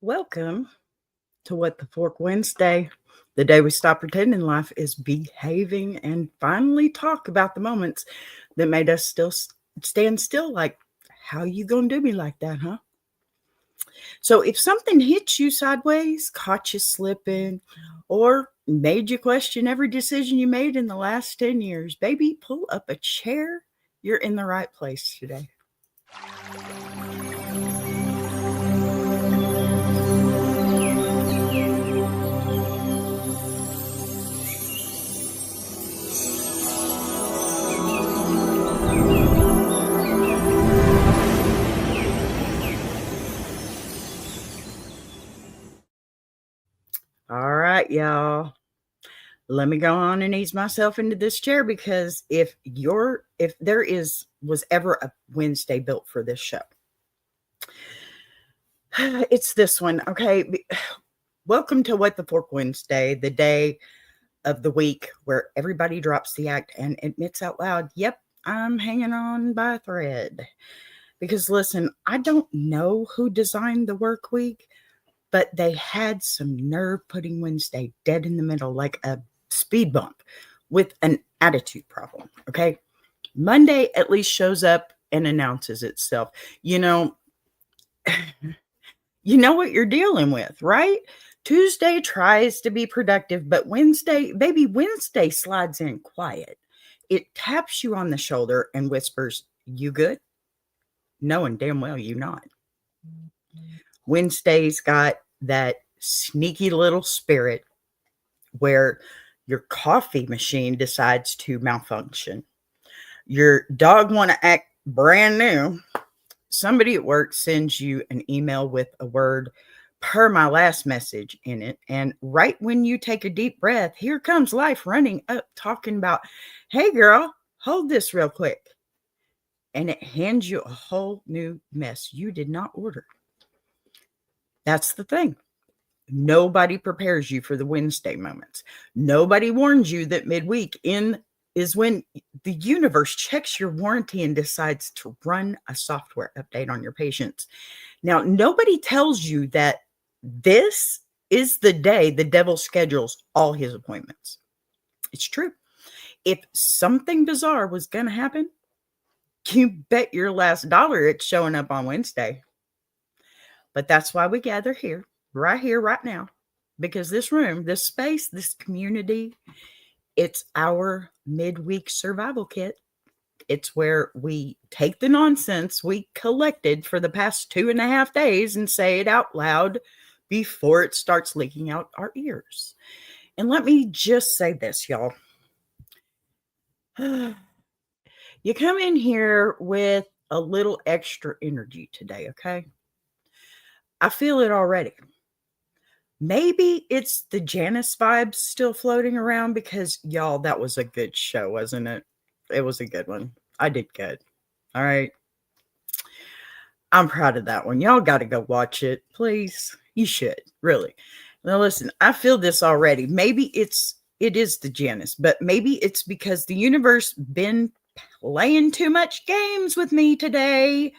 Welcome to What the Fork Wednesday, the day we stop pretending life is behaving and finally talk about the moments that made us still stand still. Like, how you gonna do me like that, huh? So, if something hit you sideways, caught you slipping, or made you question every decision you made in the last 10 years, baby, pull up a chair. You're in the right place today. All right, y'all. Let me go on and ease myself into this chair because if there was ever a Wednesday built for this show, it's this one. Okay. Welcome to What the Fork Wednesday, the day of the week where everybody drops the act and admits out loud, yep, I'm hanging on by a thread. Because listen, I don't know who designed the work week, but they had some nerve putting Wednesday dead in the middle like a speed bump with an attitude problem. Okay. Monday at least shows up and announces itself. You know, you know what you're dealing with, right? Tuesday tries to be productive, but Wednesday slides in quiet. It taps you on the shoulder and whispers, "You good?" Knowing damn well you not. Wednesday's got that sneaky little spirit where your coffee machine decides to malfunction. Your dog want to act brand new. Somebody at work sends you an email with a word per my last message in it. And right when you take a deep breath, here comes life running up talking about, "Hey girl, hold this real quick." And it hands you a whole new mess you did not order. That's the thing. Nobody prepares you for the Wednesday moments. Nobody warns you that midweek is when the universe checks your warranty and decides to run a software update on your patients. Now, nobody tells you that this is the day the devil schedules all his appointments. It's true. If something bizarre was going to happen, you bet your last dollar it's showing up on Wednesday. But that's why we gather here, right now, because this room, this space, this community, it's our midweek survival kit. It's where we take the nonsense we collected for the past 2.5 days and say it out loud before it starts leaking out our ears. And let me just say this, y'all. You come in here with a little extra energy today, okay? I feel it already. Maybe it's the Janice vibes still floating around because, y'all, that was a good show, wasn't it? It was a good one. I did good. All right. I'm proud of that one. Y'all got to go watch it, please. You should, really. Now, listen, I feel this already. Maybe it is the Janice, but maybe it's because the universe been playing too much games with me today.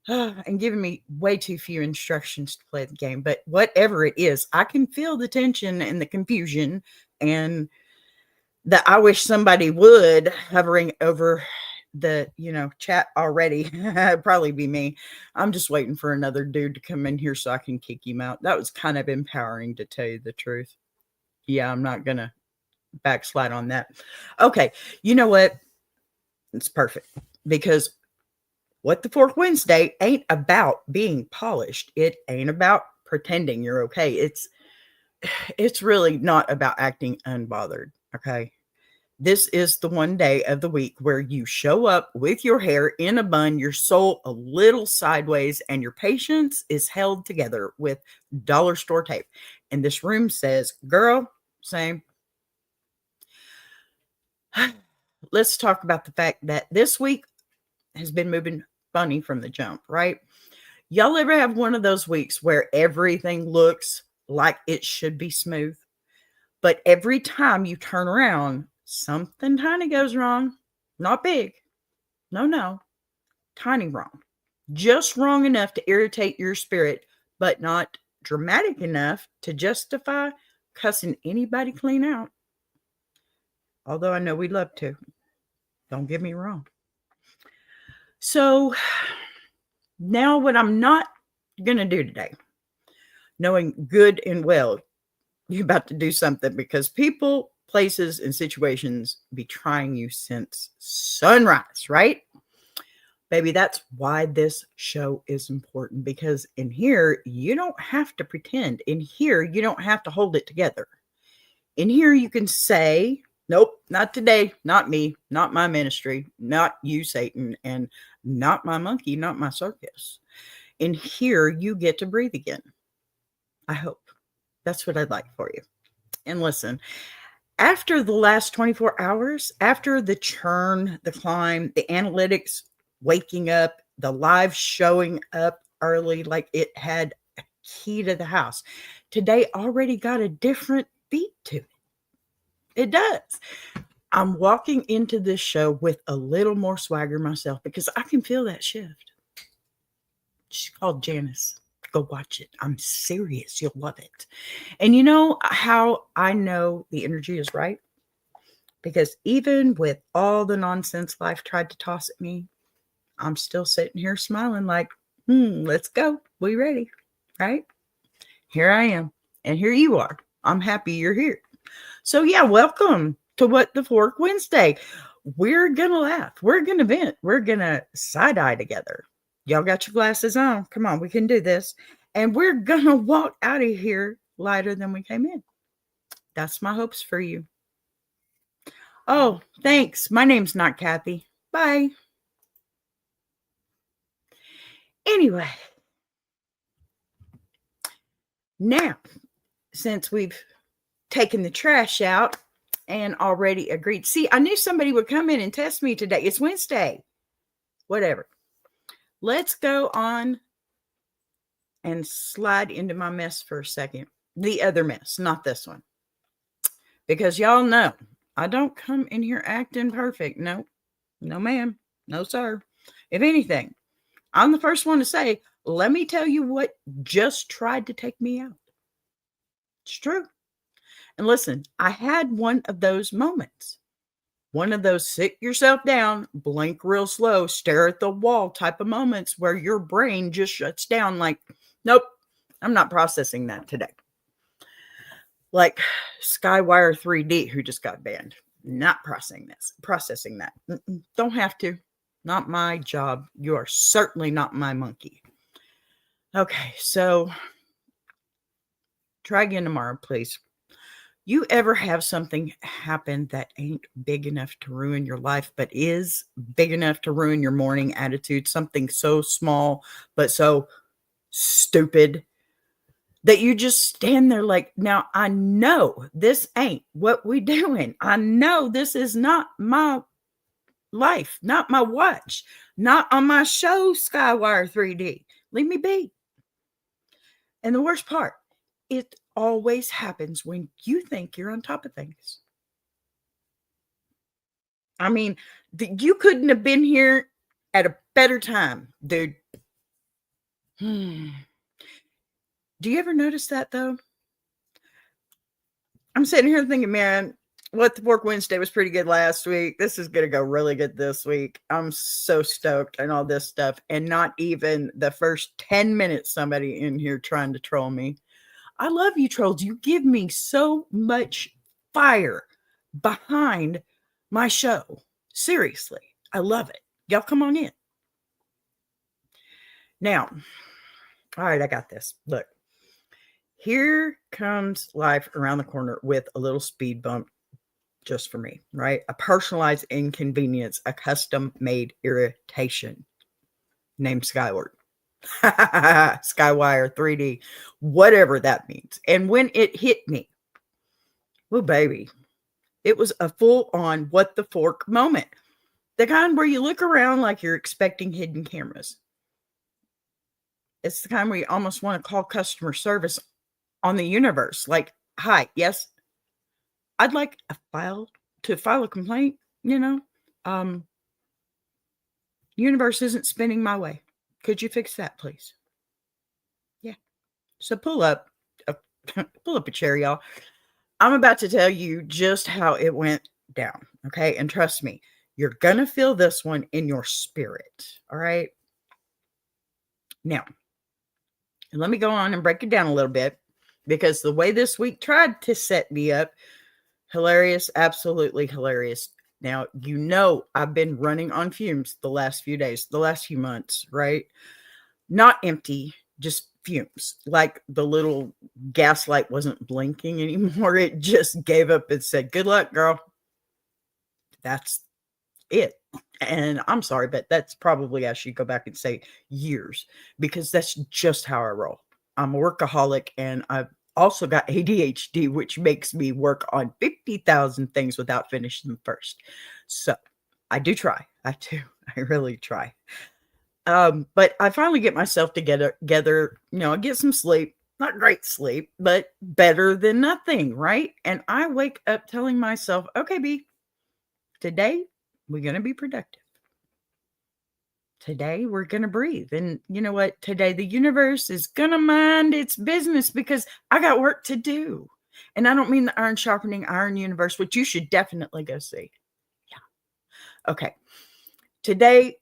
And giving me way too few instructions to play the game. But whatever it is, I can feel the tension and the confusion and the "I wish somebody would" hovering over the, chat already. It'd probably be me. I'm just waiting for another dude to come in here so I can kick him out. That was kind of empowering, to tell you the truth. Yeah, I'm not going to backslide on that. Okay, you know what? It's perfect because What the Fork Wednesday ain't about being polished. It ain't about pretending you're okay. It's really not about acting unbothered, okay? This is the one day of the week where you show up with your hair in a bun, your soul a little sideways, and your patience is held together with dollar store tape. And this room says, "Girl, same." Let's talk about the fact that this week has been moving funny from the jump, right? Y'all ever have one of those weeks where everything looks like it should be smooth, but every time you turn around, something tiny goes wrong? Not big. No. Tiny wrong. Just wrong enough to irritate your spirit, but not dramatic enough to justify cussing anybody clean out. Although I know we'd love to. Don't get me wrong. So now what I'm not going to do today, knowing good and well you're about to do something, because people, places, and situations be trying you since sunrise, right? Baby, that's why this show is important, because in here, you don't have to pretend. In here, you don't have to hold it together. In here, you can say, nope, not today, not me, not my ministry, not you, Satan, and not my monkey, not my circus. In here, you get to breathe again. I hope. That's what I'd like for you. And listen, after the last 24 hours, after the churn, the climb, the analytics waking up, the live showing up early like it had a key to the house, today already got a different beat to it. It does. I'm walking into this show with a little more swagger myself because I can feel that shift. She's called Janice. Go watch it. I'm serious. You'll love it. And you know how I know the energy is right? Because even with all the nonsense life tried to toss at me, I'm still sitting here smiling like, let's go. We ready, right? Here I am. And here you are. I'm happy you're here. So yeah, welcome to What the Fork Wednesday. We're going to laugh. We're going to vent. We're going to side-eye together. Y'all got your glasses on. Come on, we can do this. And we're going to walk out of here lighter than we came in. That's my hopes for you. Oh, thanks. My name's not Kathy. Bye. Anyway, now, since we've taken the trash out and already agreed. See, I knew somebody would come in and test me today. It's Wednesday. Whatever. Let's go on and slide into my mess for a second. The other mess, not this one. Because y'all know, I don't come in here acting perfect. No, no ma'am. No sir. If anything, I'm the first one to say, let me tell you what just tried to take me out. It's true. And listen, I had one of those moments. One of those sit yourself down, blink real slow, stare at the wall type of moments where your brain just shuts down like, nope, I'm not processing that today. Like Skywire 3D, who just got banned. Not processing that. Don't have to. Not my job. You are certainly not my monkey. Okay, so try again tomorrow, please. You ever have something happen that ain't big enough to ruin your life, but is big enough to ruin your morning attitude? Something so small, but so stupid that you just stand there like, now I know this ain't what we doing. I know this is not my life, not my watch, not on my show, Skywire 3D. Leave me be. And the worst part, it always happens when you think you're on top of things. I mean, you couldn't have been here at a better time, dude. Do you ever notice that, though? I'm sitting here thinking, man, What the Fork Wednesday was pretty good last week. This is going to go really good this week. I'm so stoked and all this stuff. And not even the first 10 minutes somebody in here trying to troll me. I love you, trolls. You give me so much fire behind my show. Seriously, I love it. Y'all come on in. Now, all right, I got this. Look, here comes life around the corner with a little speed bump just for me, right? A personalized inconvenience, a custom-made irritation named Skyward. Skywire 3D, whatever that means. And when it hit me, oh baby, it was a full-on what the fork moment. The kind where you look around like you're expecting hidden cameras. It's the kind where you almost want to call customer service on the universe. Like, hi, yes, I'd like file a complaint, universe isn't spinning my way. Could you fix that, please? Yeah. So pull up, uh, pull up a chair, y'all. I'm about to tell you just how it went down. Okay. And trust me, you're going to feel this one in your spirit. All right. Now, let me go on and break it down a little bit because the way this week tried to set me up, hilarious, absolutely hilarious. Now, I've been running on fumes the last few days, the last few months, right? Not empty, just fumes. Like the little gas light wasn't blinking anymore. It just gave up and said, "Good luck, girl." That's it. And I'm sorry, but that's probably, I should go back and say, years, because that's just how I roll. I'm a workaholic, and I've also got ADHD, which makes me work on 50,000 things without finishing them first. So I do try. I do. I really try. But I finally get myself together, I get some sleep, not great sleep, but better than nothing, right? And I wake up telling myself, okay, B, today we're going to be productive. Today we're going to breathe. And you know what? Today the universe is going to mind its business because I got work to do. And I don't mean the iron sharpening iron universe, which you should definitely go see. Yeah. Okay. Today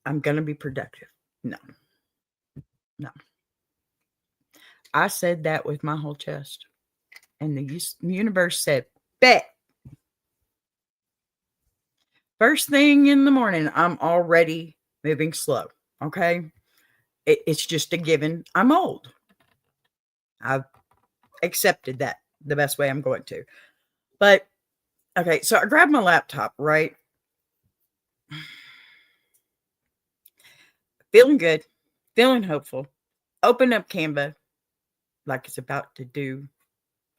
I'm going to be productive. No. I said that with my whole chest. And the universe said, bet. First thing in the morning, I'm already moving slow. Okay. It's just a given. I'm old. I've accepted that the best way I'm going to. But okay, so I grabbed my laptop, right? Feeling good, feeling hopeful. Open up Canva like it's about to do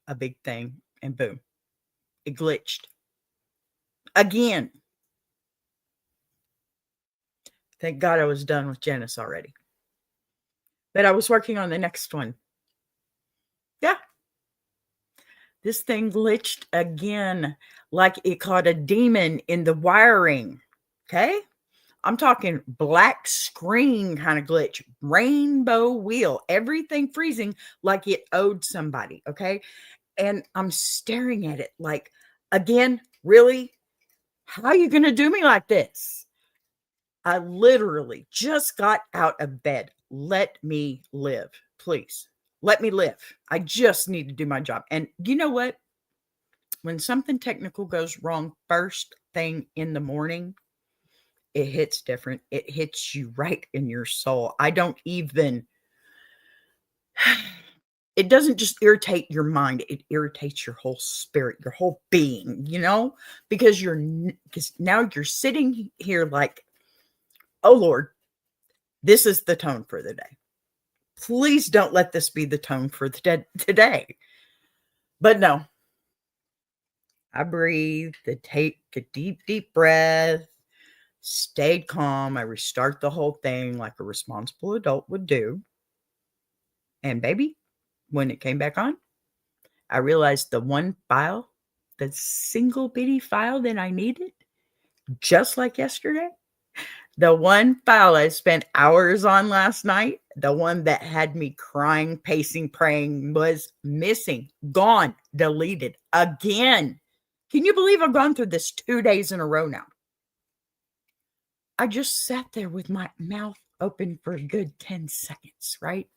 a big thing, and boom, it glitched again. Thank God I was done with Janice already. But I was working on the next one. Yeah. This thing glitched again like it caught a demon in the wiring. Okay. I'm talking black screen kind of glitch, rainbow wheel, everything freezing like it owed somebody. Okay. And I'm staring at it like, again, really? How are you going to do me like this? I literally just got out of bed. Let me live, please. Let me live. I just need to do my job. And you know what? When something technical goes wrong first thing in the morning, it hits different. It hits you right in your soul. I don't even, it doesn't just irritate your mind. It irritates your whole spirit, your whole being, because now you're sitting here like, oh Lord, this is the tone for the day. Please don't let this be the tone for the today. But no, I breathed, take a deep, deep breath, stayed calm. I restart the whole thing like a responsible adult would do. And baby, when it came back on, I realized the one file, the single bitty file that I needed, just like yesterday, the one file I spent hours on last night, the one that had me crying, pacing, praying, was missing, gone, deleted again. Can you believe I've gone through this 2 days in a row now? I just sat there with my mouth open for a good 10 seconds, right?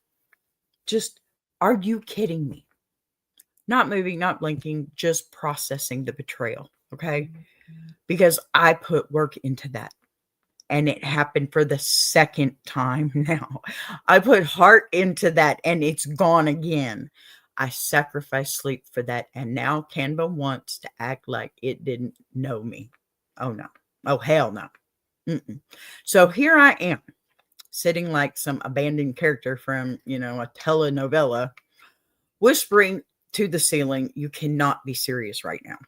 Just, are you kidding me? Not moving, not blinking, just processing the betrayal, okay? Because I put work into that. And it happened for the second time now. I put heart into that and it's gone again. I sacrificed sleep for that. And now Canva wants to act like it didn't know me. Oh, no. Oh, hell no. Mm-mm. So here I am, sitting like some abandoned character from, a telenovela, whispering to the ceiling, you cannot be serious right now.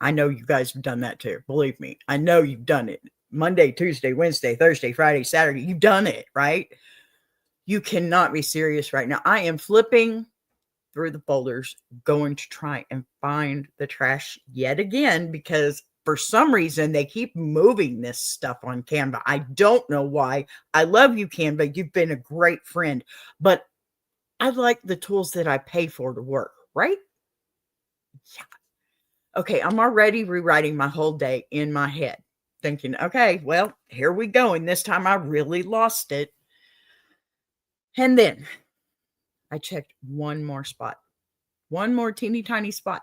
I know you guys have done that too. Believe me. I know you've done it. Monday, Tuesday, Wednesday, Thursday, Friday, Saturday. You've done it, right? You cannot be serious right now. I am flipping through the folders, going to try and find the trash yet again because for some reason, they keep moving this stuff on Canva. I don't know why. I love you, Canva. You've been a great friend, but I like the tools that I pay for to work, right? Yeah. Okay, I'm already rewriting my whole day in my head, thinking, okay, well, here we go. And this time I really lost it. And then I checked one more spot, one more teeny tiny spot,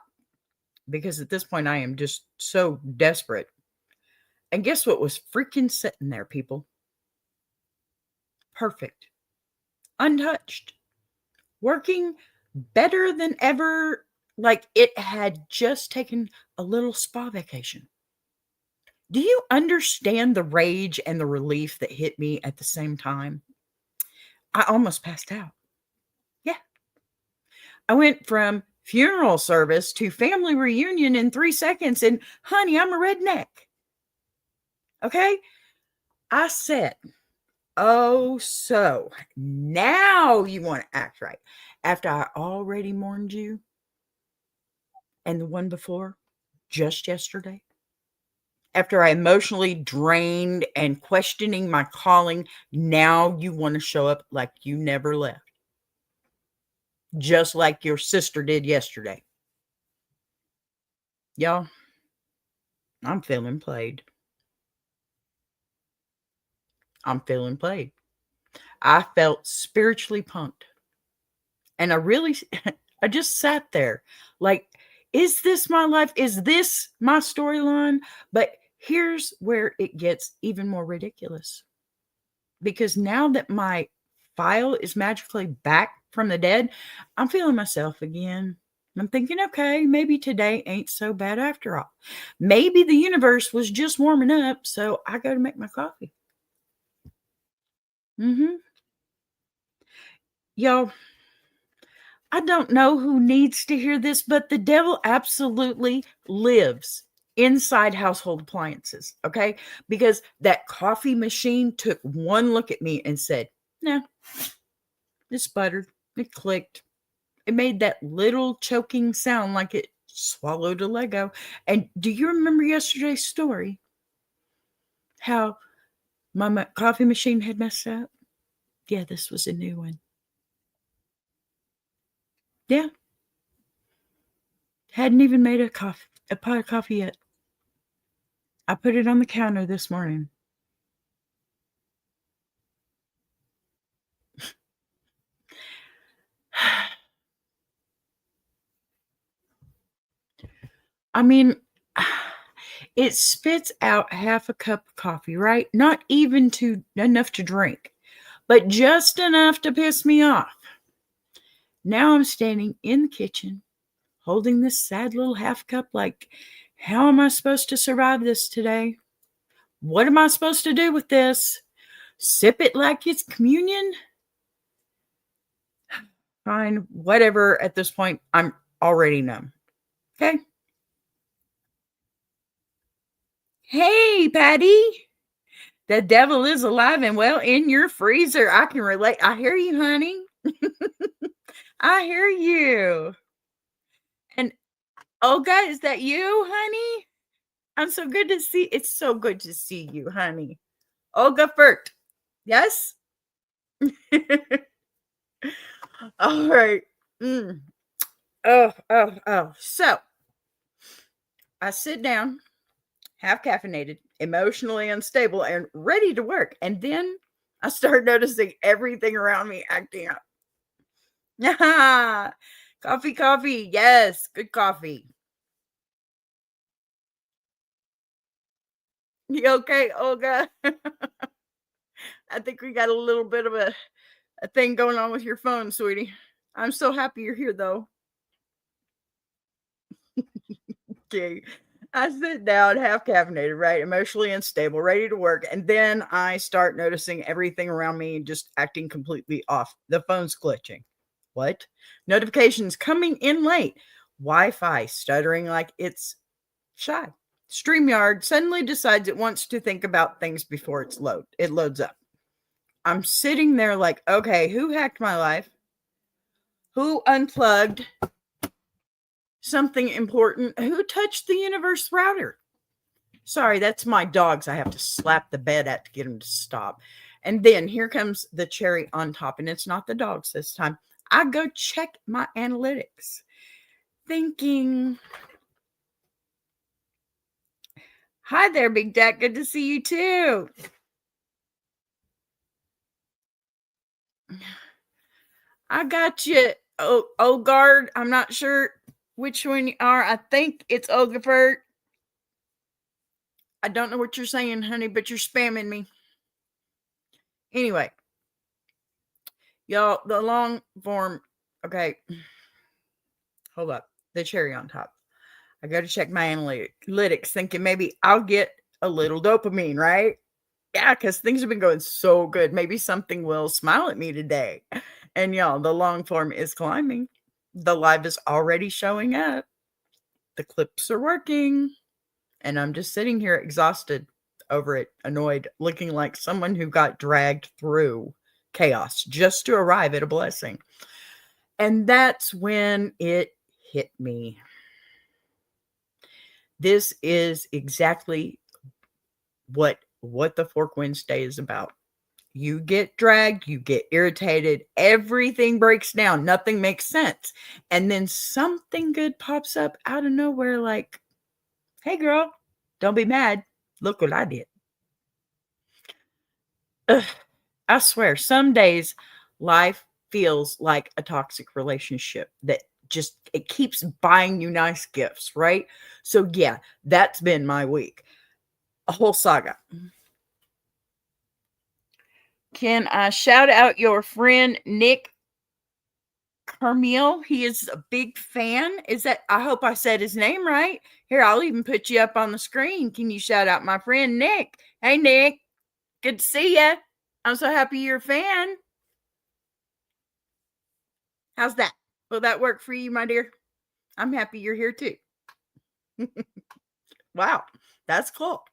because at this point I am just so desperate. And guess what was freaking sitting there, people? Perfect, untouched, working better than ever. Like it had just taken a little spa vacation. Do you understand the rage and the relief that hit me at the same time? I almost passed out. Yeah. I went from funeral service to family reunion in 3 seconds. And honey, I'm a redneck. Okay. I said, oh, so now you want to act right after I already mourned you and the one before just yesterday. After I emotionally drained and questioning my calling, now you want to show up like you never left. Just like your sister did yesterday. Y'all, I'm feeling played. I'm feeling played. I felt spiritually punked. And I just sat there like, is this my life? Is this my storyline? But here's where it gets even more ridiculous. Because now that my file is magically back from the dead, I'm feeling myself again. I'm thinking, okay, maybe today ain't so bad after all. Maybe the universe was just warming up, so I go to make my coffee. Y'all, I don't know who needs to hear this, but the devil absolutely lives inside household appliances, okay? Because that coffee machine took one look at me and said, no, it sputtered, it clicked. It made that little choking sound like it swallowed a Lego. And do you remember yesterday's story? How my coffee machine had messed up? Yeah, this was a new one. Yeah. Hadn't even made a pot of coffee yet. I put it on the counter this morning. I mean, it spits out half a cup of coffee, right? Not even enough to drink, but just enough to piss me off. Now I'm standing in the kitchen, holding this sad little half cup like, how am I supposed to survive this today? What am I supposed to do with this? Sip it like it's communion? Fine, whatever. At this point, I'm already numb. Okay. Hey, Patty. The devil is alive and well in your freezer. I can relate. I hear you, honey. I hear you. And Olga, is that you, honey? I'm so good to see. It's so good to see you, honey. Olga Furt. Yes? All right. Oh. So I sit down, half caffeinated, emotionally unstable, and ready to work. And then I start noticing everything around me acting up. Coffee. Yes, good coffee. You okay, Olga? I think we got a little bit of a thing going on with your phone, sweetie. I'm so happy you're here, though. Okay. I sit down, half caffeinated, right? Emotionally unstable, ready to work. And then I start noticing everything around me just acting completely off. The phone's glitching. What? Notifications coming in late. Wi-Fi stuttering like it's shy. StreamYard suddenly decides it wants to think about things before it loads up. I'm sitting there like, okay, who hacked my life? Who unplugged something important? Who touched the universe router? Sorry, that's my dogs. I have to slap the bed at to get them to stop. And then here comes the cherry on top, and it's not the dogs this time. I go check my analytics, thinking, hi there, Big Jack. Good to see you too. I got you, Ogard. I'm not sure which one you are. I think it's Ogafert. I don't know what you're saying, honey, but you're spamming me. Anyway, y'all, the long form. Okay, hold up. The cherry on top. I go to check my analytics, thinking maybe I'll get a little dopamine, right? Yeah, because things have been going so good. Maybe something will smile at me today. And y'all, the long form is climbing. The live is already showing up. The clips are working. And I'm just sitting here exhausted over it, annoyed, looking like someone who got dragged through chaos just to arrive at a blessing. And that's when it hit me. This is exactly what the Fork Wednesday is about. You get dragged, you get irritated, everything breaks down, nothing makes sense. And then something good pops up out of nowhere like, hey girl, don't be mad. Look what I did. Ugh, I swear, some days life feels like a toxic relationship that just it keeps buying you nice gifts, right? So yeah, that's been my week. A whole saga. Can I shout out your friend Nick Carmiel? He is a big fan. Is that, I hope I said his name right. Here, I'll even put you up on the screen. Can you shout out my friend Nick? Hey, Nick. Good to see you. I'm so happy you're a fan. How's that? Will that work for you, my dear? I'm happy you're here too. Wow, that's cool.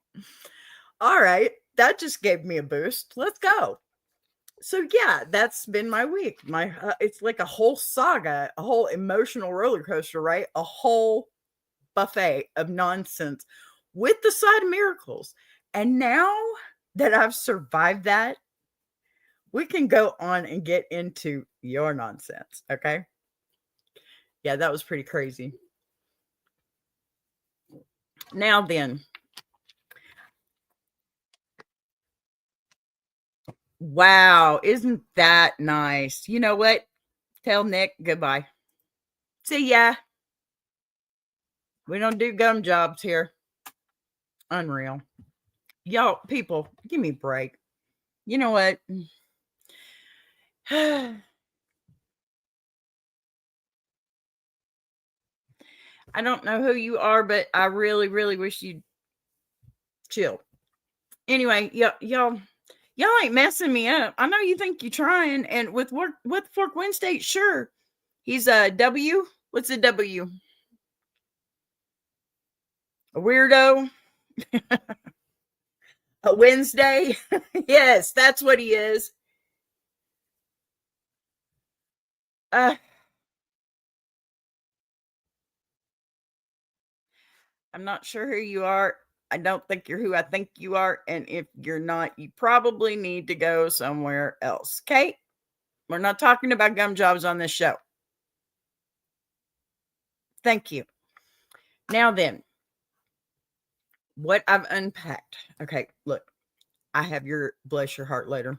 All right, that just gave me a boost. Let's go. So yeah, that's been my week. It's like a whole saga, a whole emotional roller coaster, right? A whole buffet of nonsense with the side of miracles. And now that I've survived that, we can go on and get into your nonsense, okay? Yeah, that was pretty crazy. Now then. Wow, isn't that nice? You know what? Tell Nick goodbye. See ya. We don't do gum jobs here. Unreal. Y'all, people, give me a break. You know what? I don't know who you are, but I really, really wish you'd chill. Anyway, y'all ain't messing me up. I know you think you're trying, and with Fork Wednesday, sure. He's a W. What's a W? A weirdo? A Wednesday? Yes, that's what he is. I'm not sure who you are. I don't think you're who I think you are. And if you're not, you probably need to go somewhere else. Okay? We're not talking about gum jobs on this show. Thank you. Now then, what I've unpacked. Okay, look, I have your bless your heart letter.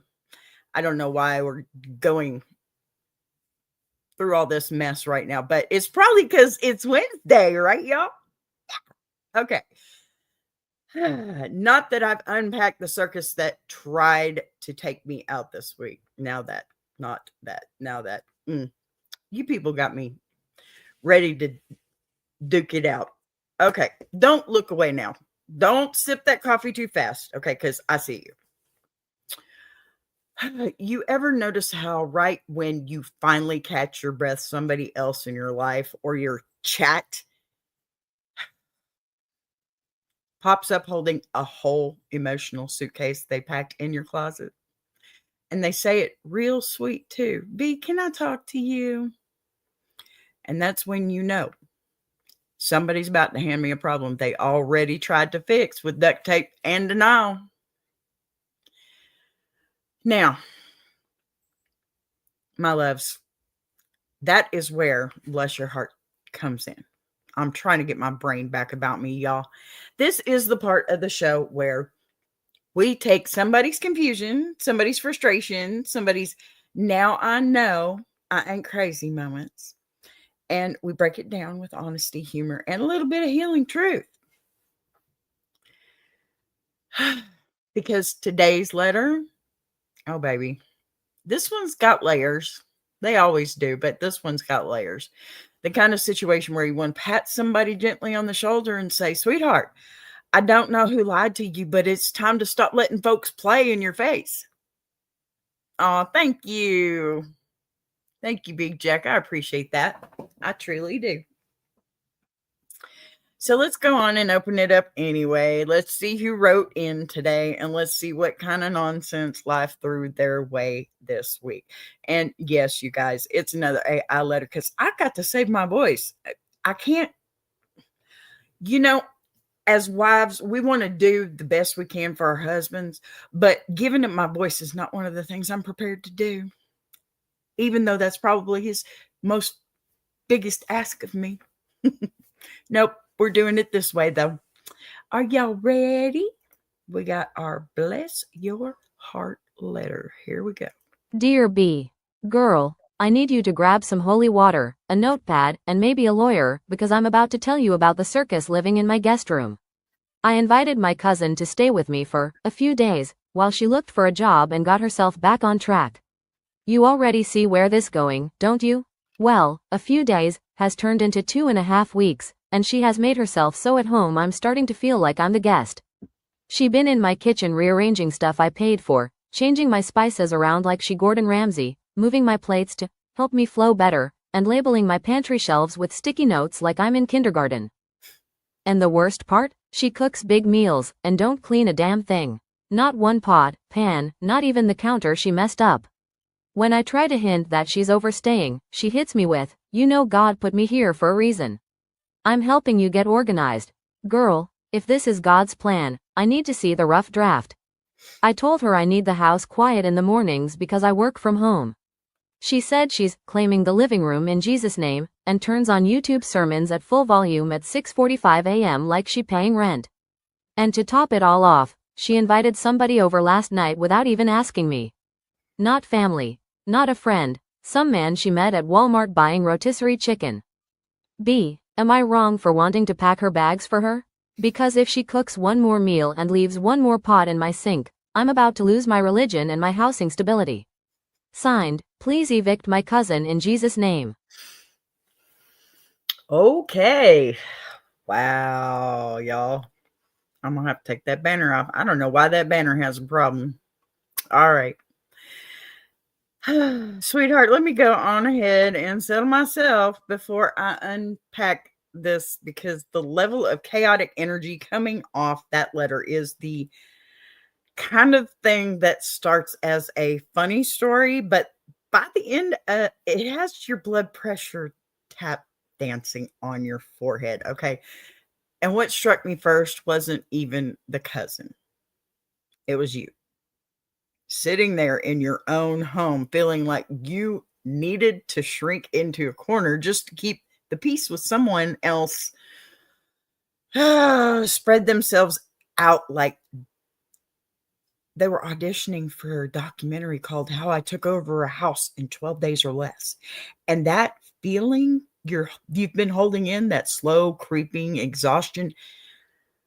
I don't know why we're going through all this mess right now, but it's probably because it's Wednesday, right, y'all? Okay. Not that I've unpacked the circus that tried to take me out this week. Now that, you people got me ready to duke it out. Okay. Don't look away now. Don't sip that coffee too fast. Okay. Because I see you. You ever notice how right when you finally catch your breath, somebody else in your life or your chat pops up holding a whole emotional suitcase they packed in your closet? And they say it real sweet too. B, can I talk to you? And that's when you know Somebody's about to hand me a problem they already tried to fix with duct tape and denial. Now, my loves, that is where Bless Your Heart comes in. I'm trying to get my brain back about me, y'all. This is the part of the show where we take somebody's confusion, somebody's frustration, somebody's now I know I ain't crazy moments, and we break it down with honesty, humor, and a little bit of healing truth. Because today's letter, oh baby, this one's got layers. They always do, but this one's got layers. The kind of situation where you want to pat somebody gently on the shoulder and say, sweetheart, I don't know who lied to you, but it's time to stop letting folks play in your face. Oh, thank you. Thank you, Big Jack. I appreciate that. I truly do. So let's go on and open it up anyway. Let's see who wrote in today, and let's see what kind of nonsense life threw their way this week. And yes, you guys, it's another AI letter because I got to save my voice. I can't, as wives, we want to do the best we can for our husbands, but giving up my voice is not one of the things I'm prepared to do, even though that's probably his most biggest ask of me. Nope. We're doing it this way, though. Are y'all ready? We got our Bless Your Heart letter. Here we go. Dear B. Girl, I need you to grab some holy water, a notepad, and maybe a lawyer, because I'm about to tell you about the circus living in my guest room. I invited my cousin to stay with me for a few days, while she looked for a job and got herself back on track. You already see where this going, don't you? Well, a few days has turned into 2.5 weeks, and she has made herself so at home I'm starting to feel like I'm the guest. She been in my kitchen rearranging stuff I paid for, changing my spices around like she Gordon Ramsay, moving my plates to help me flow better, and labeling my pantry shelves with sticky notes like I'm in kindergarten. And the worst part? She cooks big meals, and don't clean a damn thing. Not one pot, pan, not even the counter she messed up. When I try to hint that she's overstaying, she hits me with, God put me here for a reason. I'm helping you get organized. Girl, if this is God's plan, I need to see the rough draft. I told her I need the house quiet in the mornings because I work from home. She said she's claiming the living room in Jesus' name, and turns on YouTube sermons at full volume at 6:45 a.m. like she paying rent. And to top it all off, she invited somebody over last night without even asking me. Not family, not a friend, some man she met at Walmart buying rotisserie chicken. B. Am I wrong for wanting to pack her bags for her? Because if she cooks one more meal and leaves one more pot in my sink, I'm about to lose my religion and my housing stability. Signed, please evict my cousin in Jesus' name. Okay. Wow, y'all. I'm going to have to take that banner off. I don't know why that banner has a problem. All right. Sweetheart, let me go on ahead and settle myself before I unpack this, because the level of chaotic energy coming off that letter is the kind of thing that starts as a funny story, but by the end, it has your blood pressure tap dancing on your forehead. Okay. And what struck me first wasn't even the cousin. It was you. Sitting there in your own home, feeling like you needed to shrink into a corner just to keep the peace with someone else, spread themselves out like they were auditioning for a documentary called How I Took Over a House in 12 Days or Less. And that feeling you've been holding in, that slow creeping exhaustion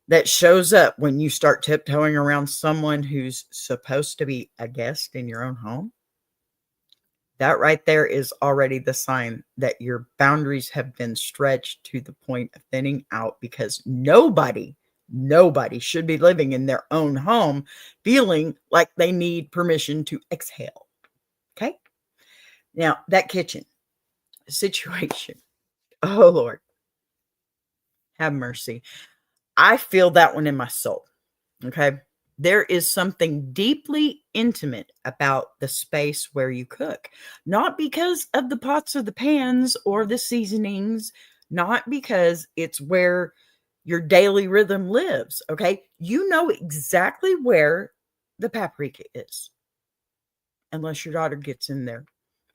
that shows up when you start tiptoeing around someone who's supposed to be a guest in your own home. That right there is already the sign that your boundaries have been stretched to the point of thinning out, because nobody should be living in their own home feeling like they need permission to exhale. Okay? Now, that kitchen situation, oh Lord, have mercy. I feel that one in my soul. Okay. There is something deeply intimate about the space where you cook, not because of the pots or the pans or the seasonings, not because it's where your daily rhythm lives. Okay. You know exactly where the paprika is, unless your daughter gets in there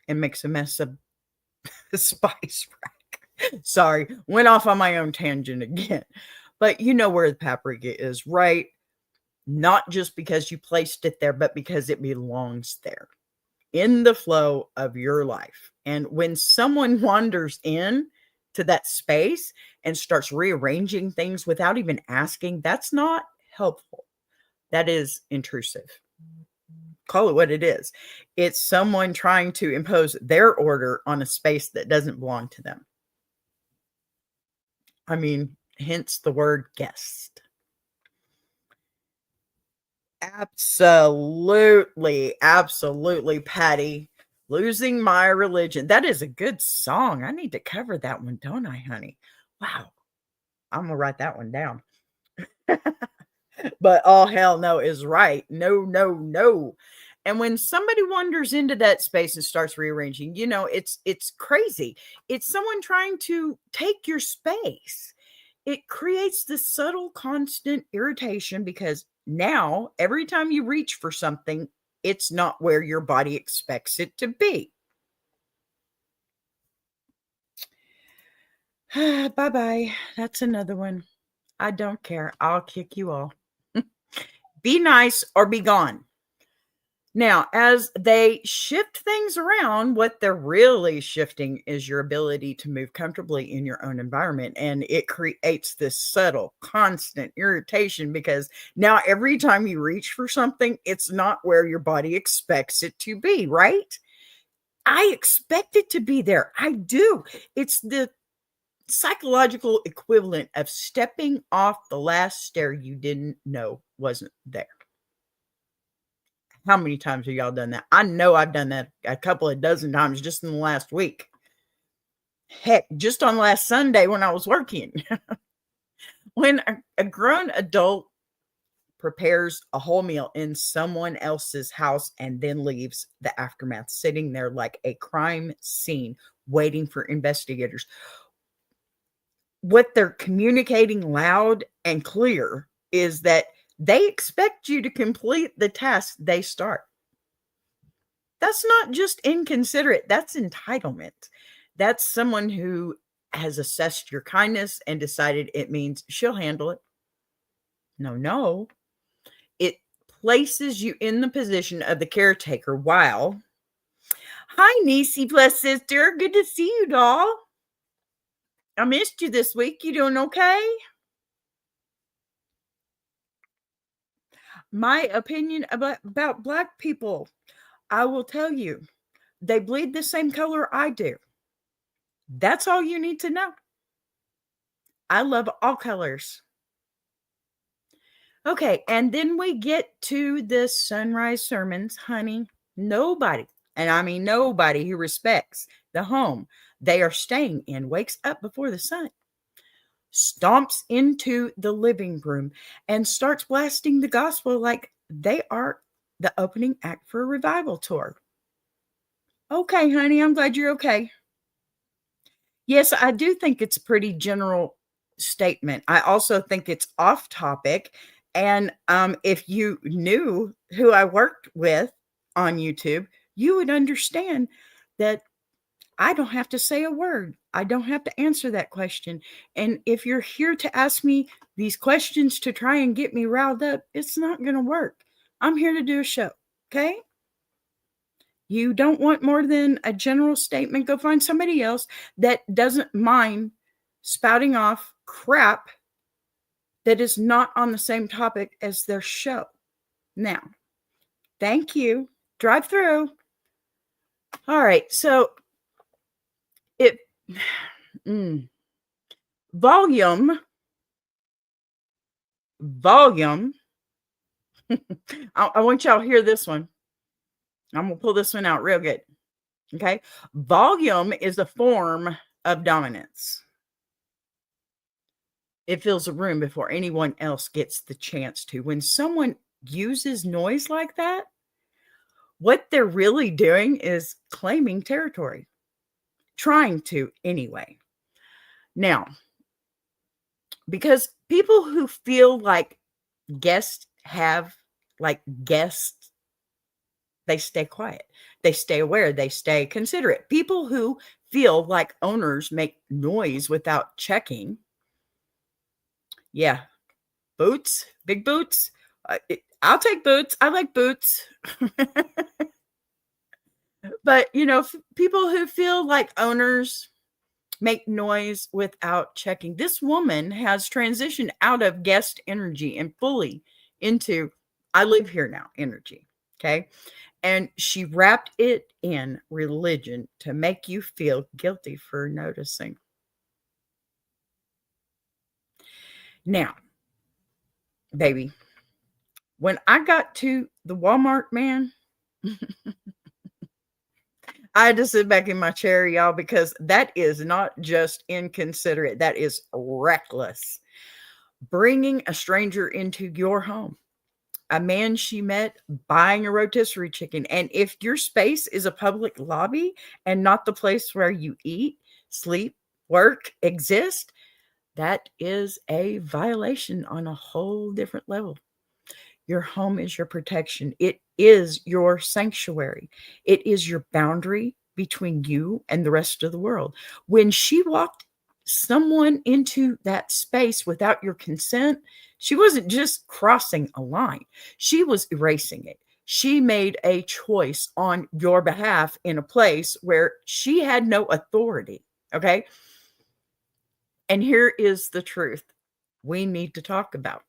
and makes a mess of the spice rack. Sorry, went off on my own tangent again. But you know where the paprika is, right? Not just because you placed it there, but because it belongs there in the flow of your life. And when someone wanders in to that space and starts rearranging things without even asking, that's not helpful. That is intrusive. Call it what it is. It's someone trying to impose their order on a space that doesn't belong to them. I mean, hence the word guest. Absolutely, absolutely, Patty. Losing My Religion. That is a good song. I need to cover that one, don't I, honey? Wow. I'm going to write that one down. But all hell no is right. No, no, no. And when somebody wanders into that space and starts rearranging, it's crazy. It's someone trying to take your space. It creates this subtle, constant irritation because now every time you reach for something, it's not where your body expects it to be. Bye-bye. That's another one. I don't care. I'll kick you all. Be nice or be gone. Now, as they shift things around, what they're really shifting is your ability to move comfortably in your own environment. And it creates this subtle, constant irritation because now every time you reach for something, it's not where your body expects it to be, right? I expect it to be there. I do. It's the psychological equivalent of stepping off the last stair you didn't know wasn't there. How many times have y'all done that? I know I've done that a couple of dozen times just in the last week. Heck, just on last Sunday when I was working. When a grown adult prepares a whole meal in someone else's house and then leaves the aftermath sitting there like a crime scene waiting for investigators, what they're communicating loud and clear is that they expect you to complete the task they start. That's not just inconsiderate, that's entitlement. That's someone who has assessed your kindness and decided it means she'll handle it. No, no. It places you in the position of the caretaker while, hi, niecey plus sister. Good to see you, doll. I missed you this week. You doing okay? My opinion about Black people, I will tell you, they bleed the same color I do. That's all you need to know. I love all colors. Okay, and then we get to the sunrise sermons, honey. Nobody, and I mean nobody who respects the home they are staying in wakes up before the sun, stomps into the living room, and starts blasting the gospel like they are the opening act for a revival tour. Okay, honey, I'm glad you're okay. Yes, I do think it's a pretty general statement. I also think it's off topic. And if you knew who I worked with on YouTube, you would understand that I don't have to say a word. I don't have to answer that question. And if you're here to ask me these questions to try and get me riled up, it's not going to work. I'm here to do a show. Okay. You don't want more than a general statement, go find somebody else that doesn't mind spouting off crap that is not on the same topic as their show. Now, thank you. Drive through. All right. So it volume. I want y'all to hear this one. I'm going to pull this one out real good. Okay. Volume is a form of dominance. It fills a room before anyone else gets the chance to. When someone uses noise like that, what they're really doing is claiming territory. Trying to anyway. Now, because people who feel like guests have like guests, they stay quiet, they stay aware, they stay considerate. People who feel like owners make noise without checking, yeah, boots, big boots. I'll take boots. I like boots. But, people who feel like owners make noise without checking. This woman has transitioned out of guest energy and fully into I live here now energy. Okay. And she wrapped it in religion to make you feel guilty for noticing. Now, baby, when I got to the Walmart, man, I had to sit back in my chair, y'all, because that is not just inconsiderate. That is reckless. Bringing a stranger into your home, a man she met buying a rotisserie chicken. And if your space is a public lobby and not the place where you eat, sleep, work, exist, that is a violation on a whole different level. Your home is your protection. It is your sanctuary. It is your boundary between you and the rest of the world. When she walked someone into that space without your consent, she wasn't just crossing a line, she was erasing it. She made a choice on your behalf in a place where she had no authority. Okay. And here is the truth we need to talk about.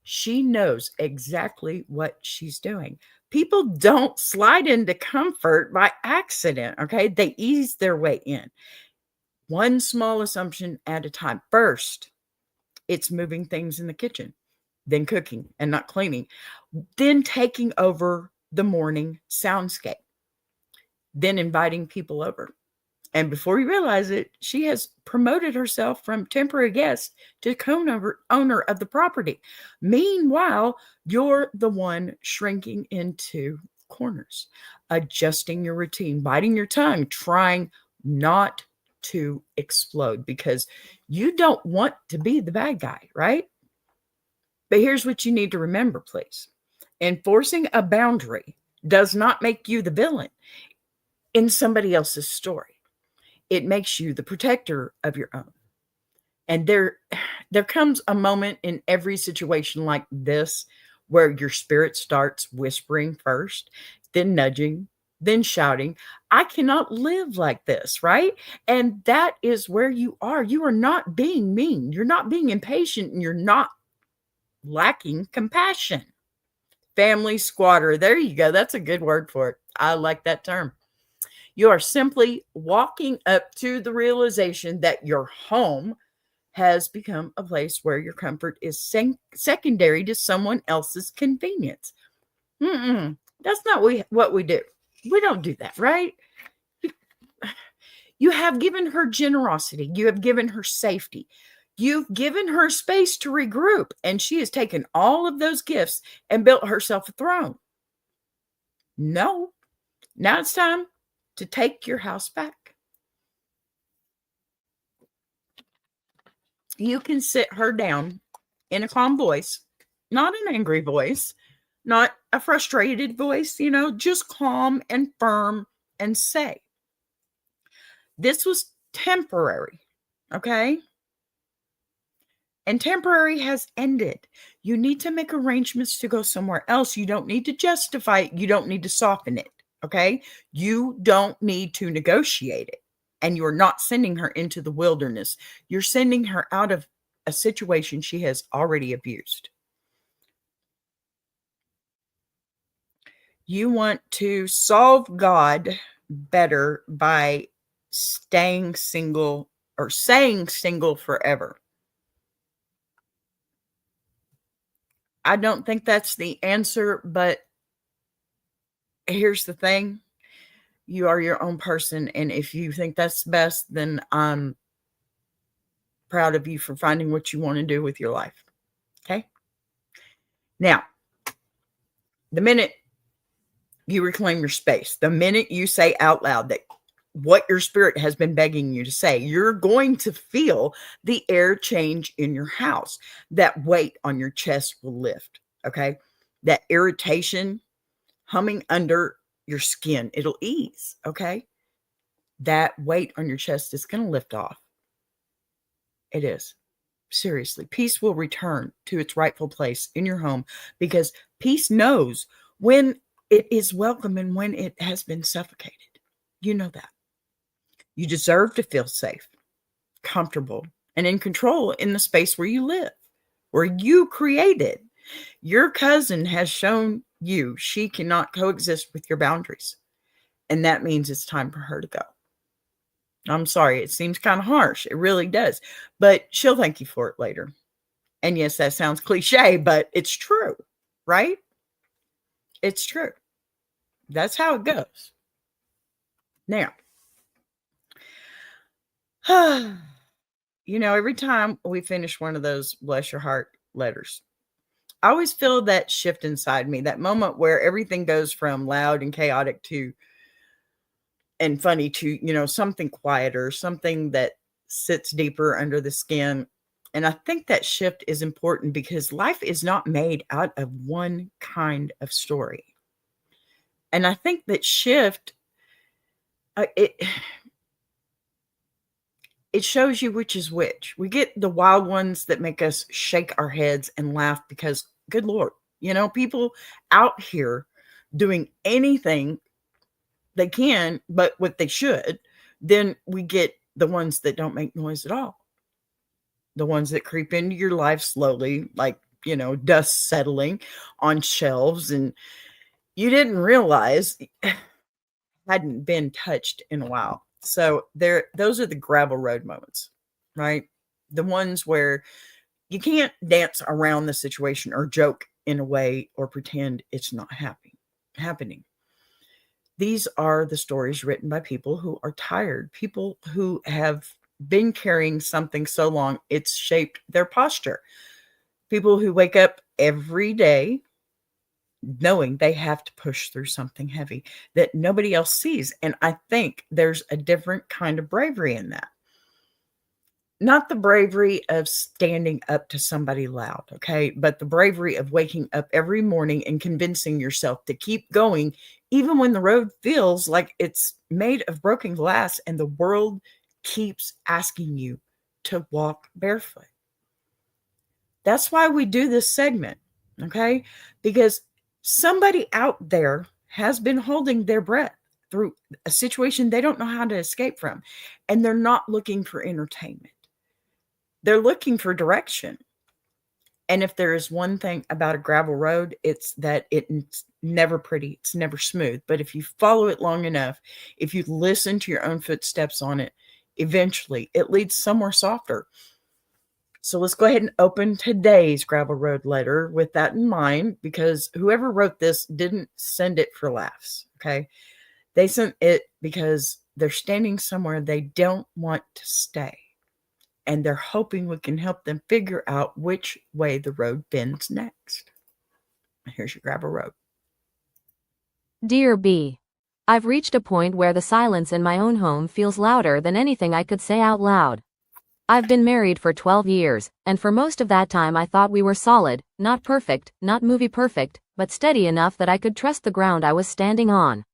She knows exactly what she's doing. People don't slide into comfort by accident, okay? They ease their way in. One small assumption at a time. First, it's moving things in the kitchen, then cooking and not cleaning, then taking over the morning soundscape, then inviting people over. And before you realize it, she has promoted herself from temporary guest to owner of the property. Meanwhile, you're the one shrinking into corners, adjusting your routine, biting your tongue, trying not to explode because you don't want to be the bad guy, right? But here's what you need to remember, please. Enforcing a boundary does not make you the villain in somebody else's story. It makes you the protector of your own. And there comes a moment in every situation like this where your spirit starts whispering first, then nudging, then shouting, I cannot live like this, right? And that is where you are. You are not being mean. You're not being impatient, and you're not lacking compassion. Family squatter. There you go. That's a good word for it. I like that term. You are simply walking up to the realization that your home has become a place where your comfort is secondary to someone else's convenience. That's not what we do. We don't do that, right? You have given her generosity. You have given her safety. You've given her space to regroup, and she has taken all of those gifts and built herself a throne. No, now it's time to take your house back. You can sit her down in a calm voice, not an angry voice, not a frustrated voice, just calm and firm, and say, this was temporary, okay? And temporary has ended. You need to make arrangements to go somewhere else. You don't need to justify it. You don't need to soften it, okay? You don't need to negotiate it. And you're not sending her into the wilderness. You're sending her out of a situation she has already abused. You want to solve God better by staying single or saying single forever. I don't think that's the answer, but here's the thing. You are your own person, and if you think that's best, then I'm proud of you for finding what you want to do with your life. Okay? Now, the minute you reclaim your space, the minute you say out loud that what your spirit has been begging you to say. You're going to feel the air change in your house. That weight on your chest will lift, okay? That irritation humming under your skin, it'll ease, okay? That weight on your chest is going to lift off. It is. Seriously, peace will return to its rightful place in your home because peace knows when it is welcome and when it has been suffocated. You know that. You deserve to feel safe, comfortable, and in control in the space where you live, where you created. Your cousin has shown you she cannot coexist with your boundaries, and that means it's time for her to go. I'm sorry, it seems kind of harsh. It really does. But she'll thank you for it later. And yes, that sounds cliche, but it's true, right? It's true. That's how it goes. Now, every time we finish one of those bless your heart letters, I always feel that shift inside me, that moment where everything goes from loud and chaotic and funny to, something quieter, something that sits deeper under the skin. And I think that shift is important because life is not made out of one kind of story. And I think that shift, it shows you which is which. We get the wild ones that make us shake our heads and laugh because, good Lord, people out here doing anything they can, but what they should. Then we get the ones that don't make noise at all. The ones that creep into your life slowly, like, dust settling on shelves and you didn't realize hadn't been touched in a while. So those are the gravel road moments, right? The ones where you can't dance around the situation or joke in a way or pretend it's not happening. These are the stories written by people who are tired, people who have been carrying something so long it's shaped their posture. People who wake up every day knowing they have to push through something heavy that nobody else sees. And I think there's a different kind of bravery in that. Not the bravery of standing up to somebody loud, okay? But the bravery of waking up every morning and convincing yourself to keep going, even when the road feels like it's made of broken glass and the world keeps asking you to walk barefoot. That's why we do this segment, okay? Because somebody out there has been holding their breath through a situation they don't know how to escape from, and they're not looking for entertainment. They're looking for direction. And if there is one thing about a gravel road, it's that it's never pretty. It's never smooth. But if you follow it long enough, if you listen to your own footsteps on it, eventually it leads somewhere softer. So let's go ahead and open today's gravel road letter with that in mind, because whoever wrote this didn't send it for laughs, okay? They sent it because they're standing somewhere they don't want to stay. And they're hoping we can help them figure out which way the road bends next. Here's your gravel road. Dear B, I've reached a point where the silence in my own home feels louder than anything I could say out loud. I've been married for 12 years, and for most of that time I thought we were solid, not perfect, not movie perfect, but steady enough that I could trust the ground I was standing on.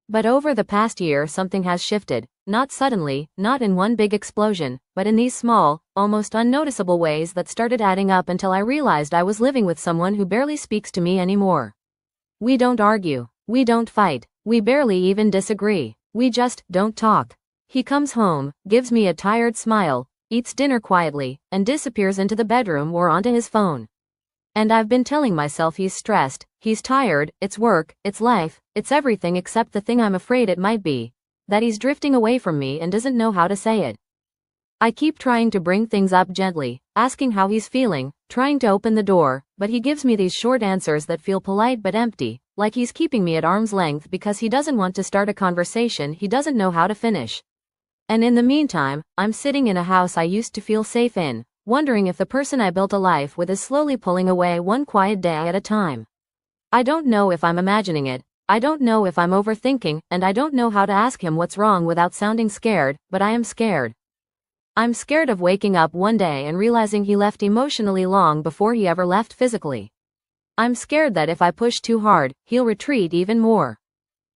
But over the past year something has shifted, not suddenly, not in one big explosion, but in these small, almost unnoticeable ways that started adding up until I realized I was living with someone who barely speaks to me anymore. We don't argue, we don't fight, we barely even disagree, we just don't talk. He comes home, gives me a tired smile, eats dinner quietly, and disappears into the bedroom or onto his phone. And I've been telling myself he's stressed, he's tired, it's work, it's life, it's everything except the thing I'm afraid it might be, that he's drifting away from me and doesn't know how to say it. I keep trying to bring things up gently, asking how he's feeling, trying to open the door, but he gives me these short answers that feel polite but empty, like he's keeping me at arm's length because he doesn't want to start a conversation he doesn't know how to finish. And in the meantime, I'm sitting in a house I used to feel safe in, wondering if the person I built a life with is slowly pulling away one quiet day at a time. I don't know if I'm imagining it, I don't know if I'm overthinking, and I don't know how to ask him what's wrong without sounding scared, but I am scared. I'm scared of waking up one day and realizing he left emotionally long before he ever left physically. I'm scared that if I push too hard, he'll retreat even more.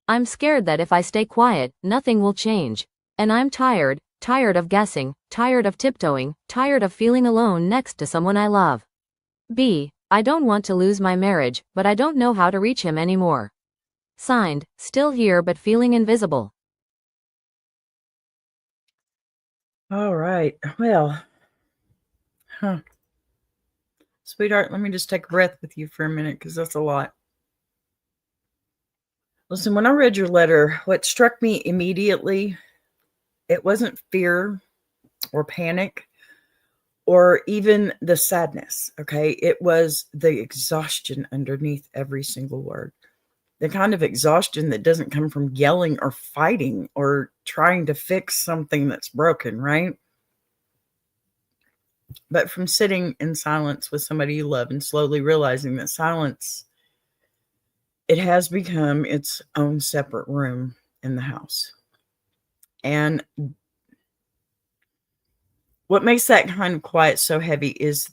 I'm scared that if I stay quiet, nothing will change. And I'm tired of guessing, tired of tiptoeing, tired of feeling alone next to someone I love. B. I don't want to lose my marriage, but I don't know how to reach him anymore. Signed, still here but feeling invisible. All right. Well, sweetheart, let me just take a breath with you for a minute because that's a lot. Listen, when I read your letter, what struck me immediately, it wasn't fear or panic or even the sadness, okay? It was the exhaustion underneath every single word. The kind of exhaustion that doesn't come from yelling or fighting or trying to fix something that's broken, right? But from sitting in silence with somebody you love and slowly realizing that silence, it has become its own separate room in the house. And what makes that kind of quiet so heavy is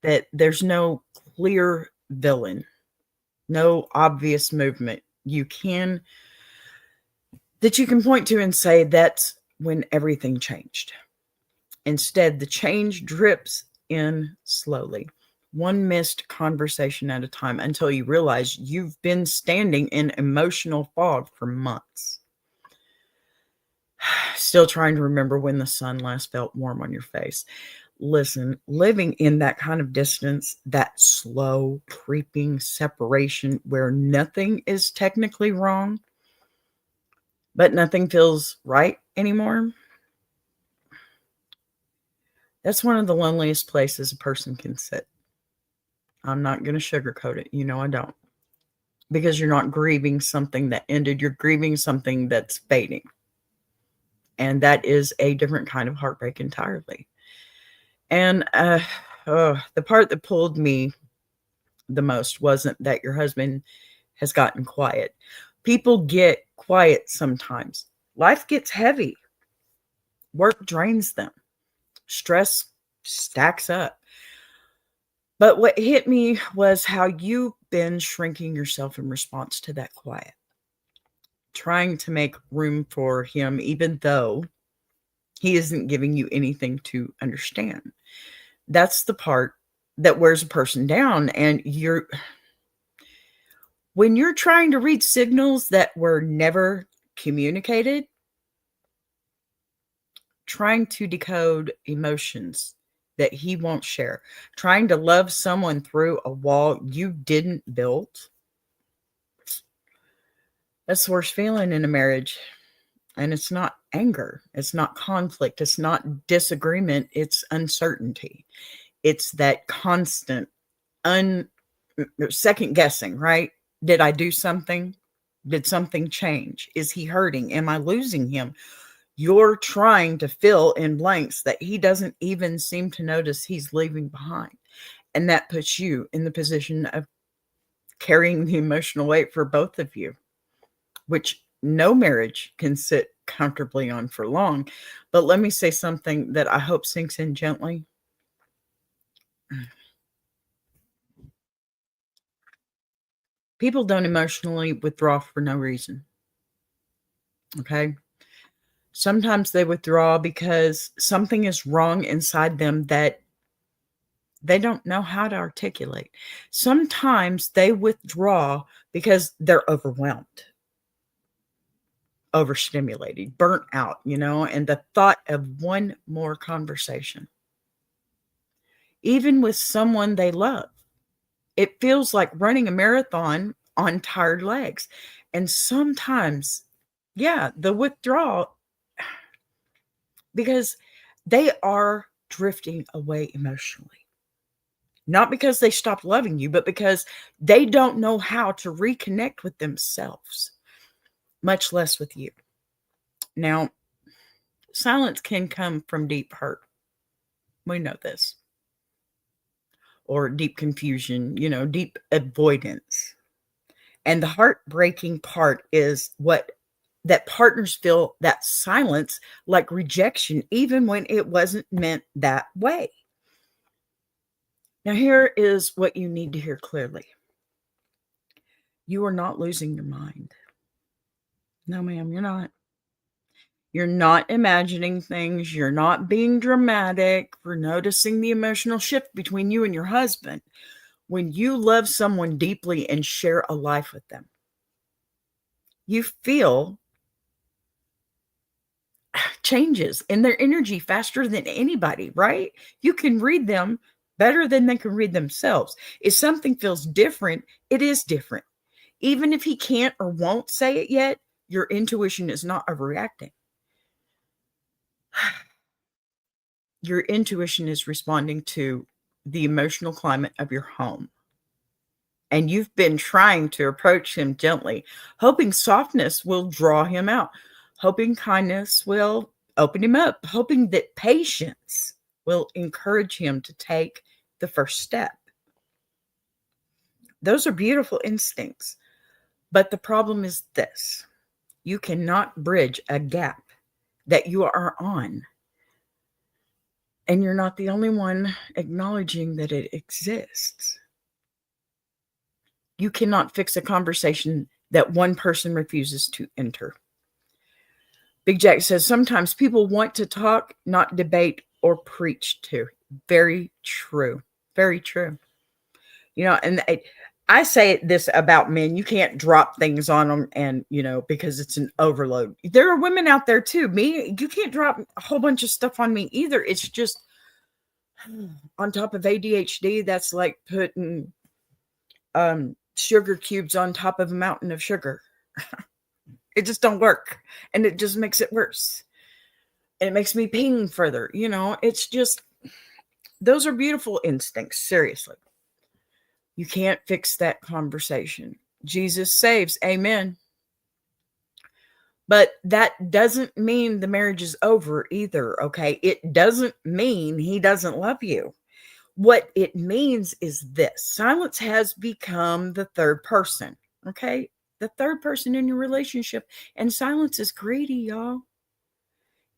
that there's no clear villain, no obvious movement that you can point to and say that's when everything changed. Instead, the change drips in slowly, one missed conversation at a time, until you realize you've been standing in emotional fog for months. Still trying to remember when the sun last felt warm on your face. Listen, living in that kind of distance, that slow, creeping separation where nothing is technically wrong, but nothing feels right anymore, that's one of the loneliest places a person can sit. I'm not going to sugarcoat it. You know I don't. Because you're not grieving something that ended. You're grieving something that's fading. And that is a different kind of heartbreak entirely. And the part that pulled me the most wasn't that your husband has gotten quiet. People get quiet sometimes. Life gets heavy. Work drains them. Stress stacks up. But what hit me was how you've been shrinking yourself in response to that quiet, trying to make room for him, even though he isn't giving you anything to understand. That's the part that wears a person down. And when you're trying to read signals that were never communicated, trying to decode emotions that he won't share, trying to love someone through a wall you didn't build, that's the worst feeling in a marriage. And it's not anger, it's not conflict, it's not disagreement, it's uncertainty. It's that constant second guessing, right? Did I do something? Did something change? Is he hurting? Am I losing him? You're trying to fill in blanks that he doesn't even seem to notice he's leaving behind. And that puts you in the position of carrying the emotional weight for both of you, which no marriage can sit comfortably on for long. But let me say something that I hope sinks in gently. People don't emotionally withdraw for no reason. Okay. Sometimes they withdraw because something is wrong inside them that they don't know how to articulate. Sometimes they withdraw because they're overwhelmed, overstimulated, burnt out, and the thought of one more conversation, even with someone they love, it feels like running a marathon on tired legs. And sometimes, yeah, the withdrawal, because they are drifting away emotionally. Not because they stopped loving you, but because they don't know how to reconnect with themselves, much less with you. Now, silence can come from deep hurt. We know this. Or deep confusion, deep avoidance. And the heartbreaking part is that partners feel that silence like rejection, even when it wasn't meant that way. Now, here is what you need to hear clearly. You are not losing your mind. No, ma'am, you're not. You're not imagining things. You're not being dramatic for noticing the emotional shift between you and your husband when you love someone deeply and share a life with them. You feel changes in their energy faster than anybody, right? You can read them better than they can read themselves. If something feels different, it is different. Even if he can't or won't say it yet, your intuition is not overreacting. Your intuition is responding to the emotional climate of your home. And you've been trying to approach him gently, hoping softness will draw him out, hoping kindness will open him up, hoping that patience will encourage him to take the first step. Those are beautiful instincts. But the problem is this: you cannot bridge a gap that you are on. And you're not the only one acknowledging that it exists. You cannot fix a conversation that one person refuses to enter. Big Jack says sometimes people want to talk, not debate or preach to. Very true. Very true. And I say this about men: you can't drop things on them and, because it's an overload. There are women out there too. You can't drop a whole bunch of stuff on me either. It's just on top of ADHD, that's like putting sugar cubes on top of a mountain of sugar. It just don't work. And it just makes it worse. And it makes me ping further. It's just, those are beautiful instincts. Seriously. You can't fix that conversation. Jesus saves. Amen. But that doesn't mean the marriage is over either. Okay. It doesn't mean he doesn't love you. What it means is this: silence has become the third person. Okay. The third person in your relationship. And silence is greedy, y'all.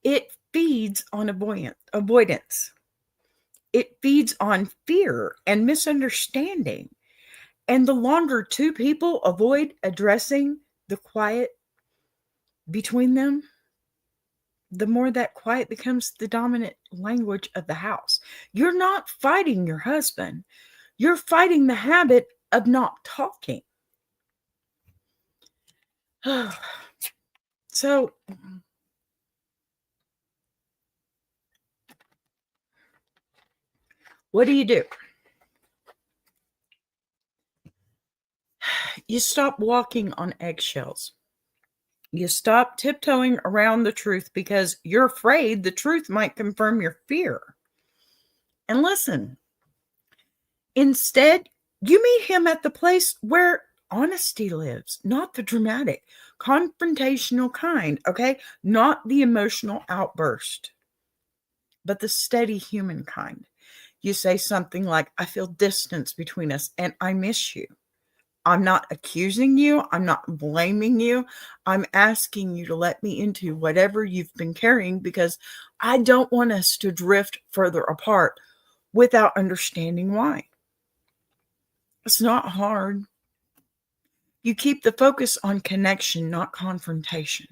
It feeds on avoidance. It feeds on fear and misunderstanding. And the longer two people avoid addressing the quiet between them, the more that quiet becomes the dominant language of the house. You're not fighting your husband. You're fighting the habit of not talking. So, what do? You stop walking on eggshells. You stop tiptoeing around the truth because you're afraid the truth might confirm your fear. And listen, instead, you meet him at the place where honesty lives, not the dramatic, confrontational kind, okay? Not the emotional outburst, but the steady human kind. You say something like, I feel distance between us and I miss you. I'm not accusing you. I'm not blaming you. I'm asking you to let me into whatever you've been carrying because I don't want us to drift further apart without understanding why. It's not hard. You keep the focus on connection, not confrontation.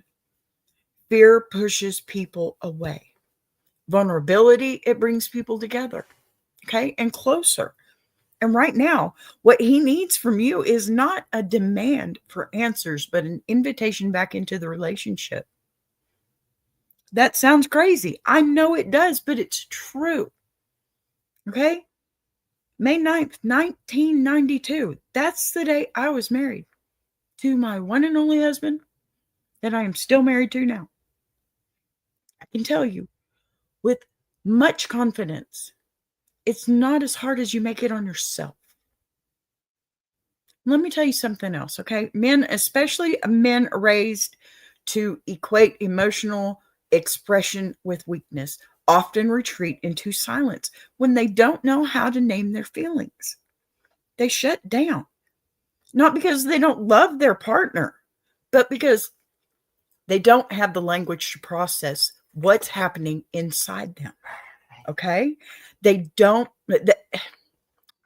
Fear pushes people away. Vulnerability, it brings people together, okay, and closer. And right now, what he needs from you is not a demand for answers, but an invitation back into the relationship. That sounds crazy. I know it does, but it's true. Okay? May 9th, 1992. That's the day I was married to my one and only husband that I am still married to now. I can tell you with much confidence, it's not as hard as you make it on yourself. Let me tell you something else, okay? Men, especially men raised to equate emotional expression with weakness, often retreat into silence when they don't know how to name their feelings. They shut down. Not because they don't love their partner, but because they don't have the language to process what's happening inside them. Okay? They don't.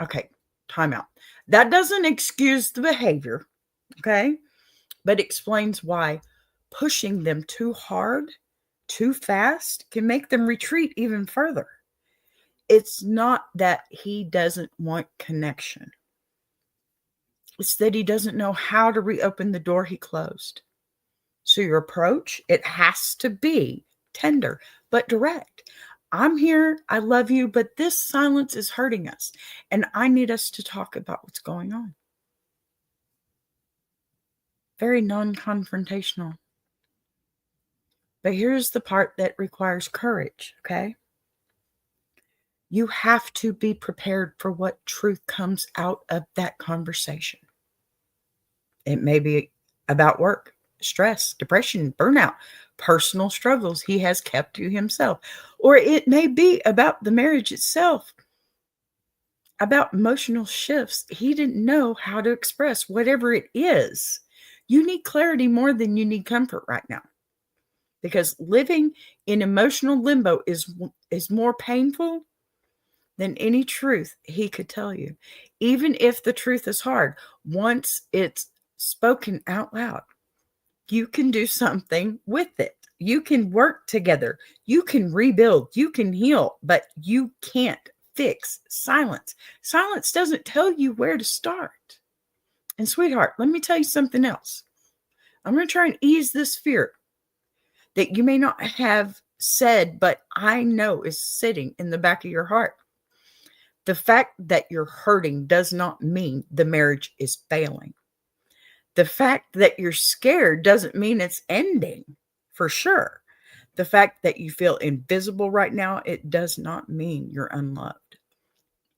Okay, time out. That doesn't excuse the behavior, okay? But explains why pushing them too hard, too fast can make them retreat even further. It's not that he doesn't want connection. It's that he doesn't know how to reopen the door he closed. So your approach, it has to be tender but direct. I'm here, I love you, but this silence is hurting us, and I need us to talk about what's going on. Very non-confrontational. But here's the part that requires courage, okay? You have to be prepared for what truth comes out of that conversation. It may be about work, stress, depression, burnout, personal struggles he has kept to himself. Or it may be about the marriage itself, about emotional shifts he didn't know how to express. Whatever it is, you need clarity more than you need comfort right now. Because living in emotional limbo is more painful than any truth he could tell you. Even if the truth is hard, once it's spoken out loud, you can do something with it. You can work together. You can rebuild. You can heal, but you can't fix silence. Silence doesn't tell you where to start. And sweetheart, let me tell you something else. I'm going to try and ease this fear that you may not have said, but I know is sitting in the back of your heart. The fact that you're hurting does not mean the marriage is failing. The fact that you're scared doesn't mean it's ending, for sure. The fact that you feel invisible right now, it does not mean you're unloved.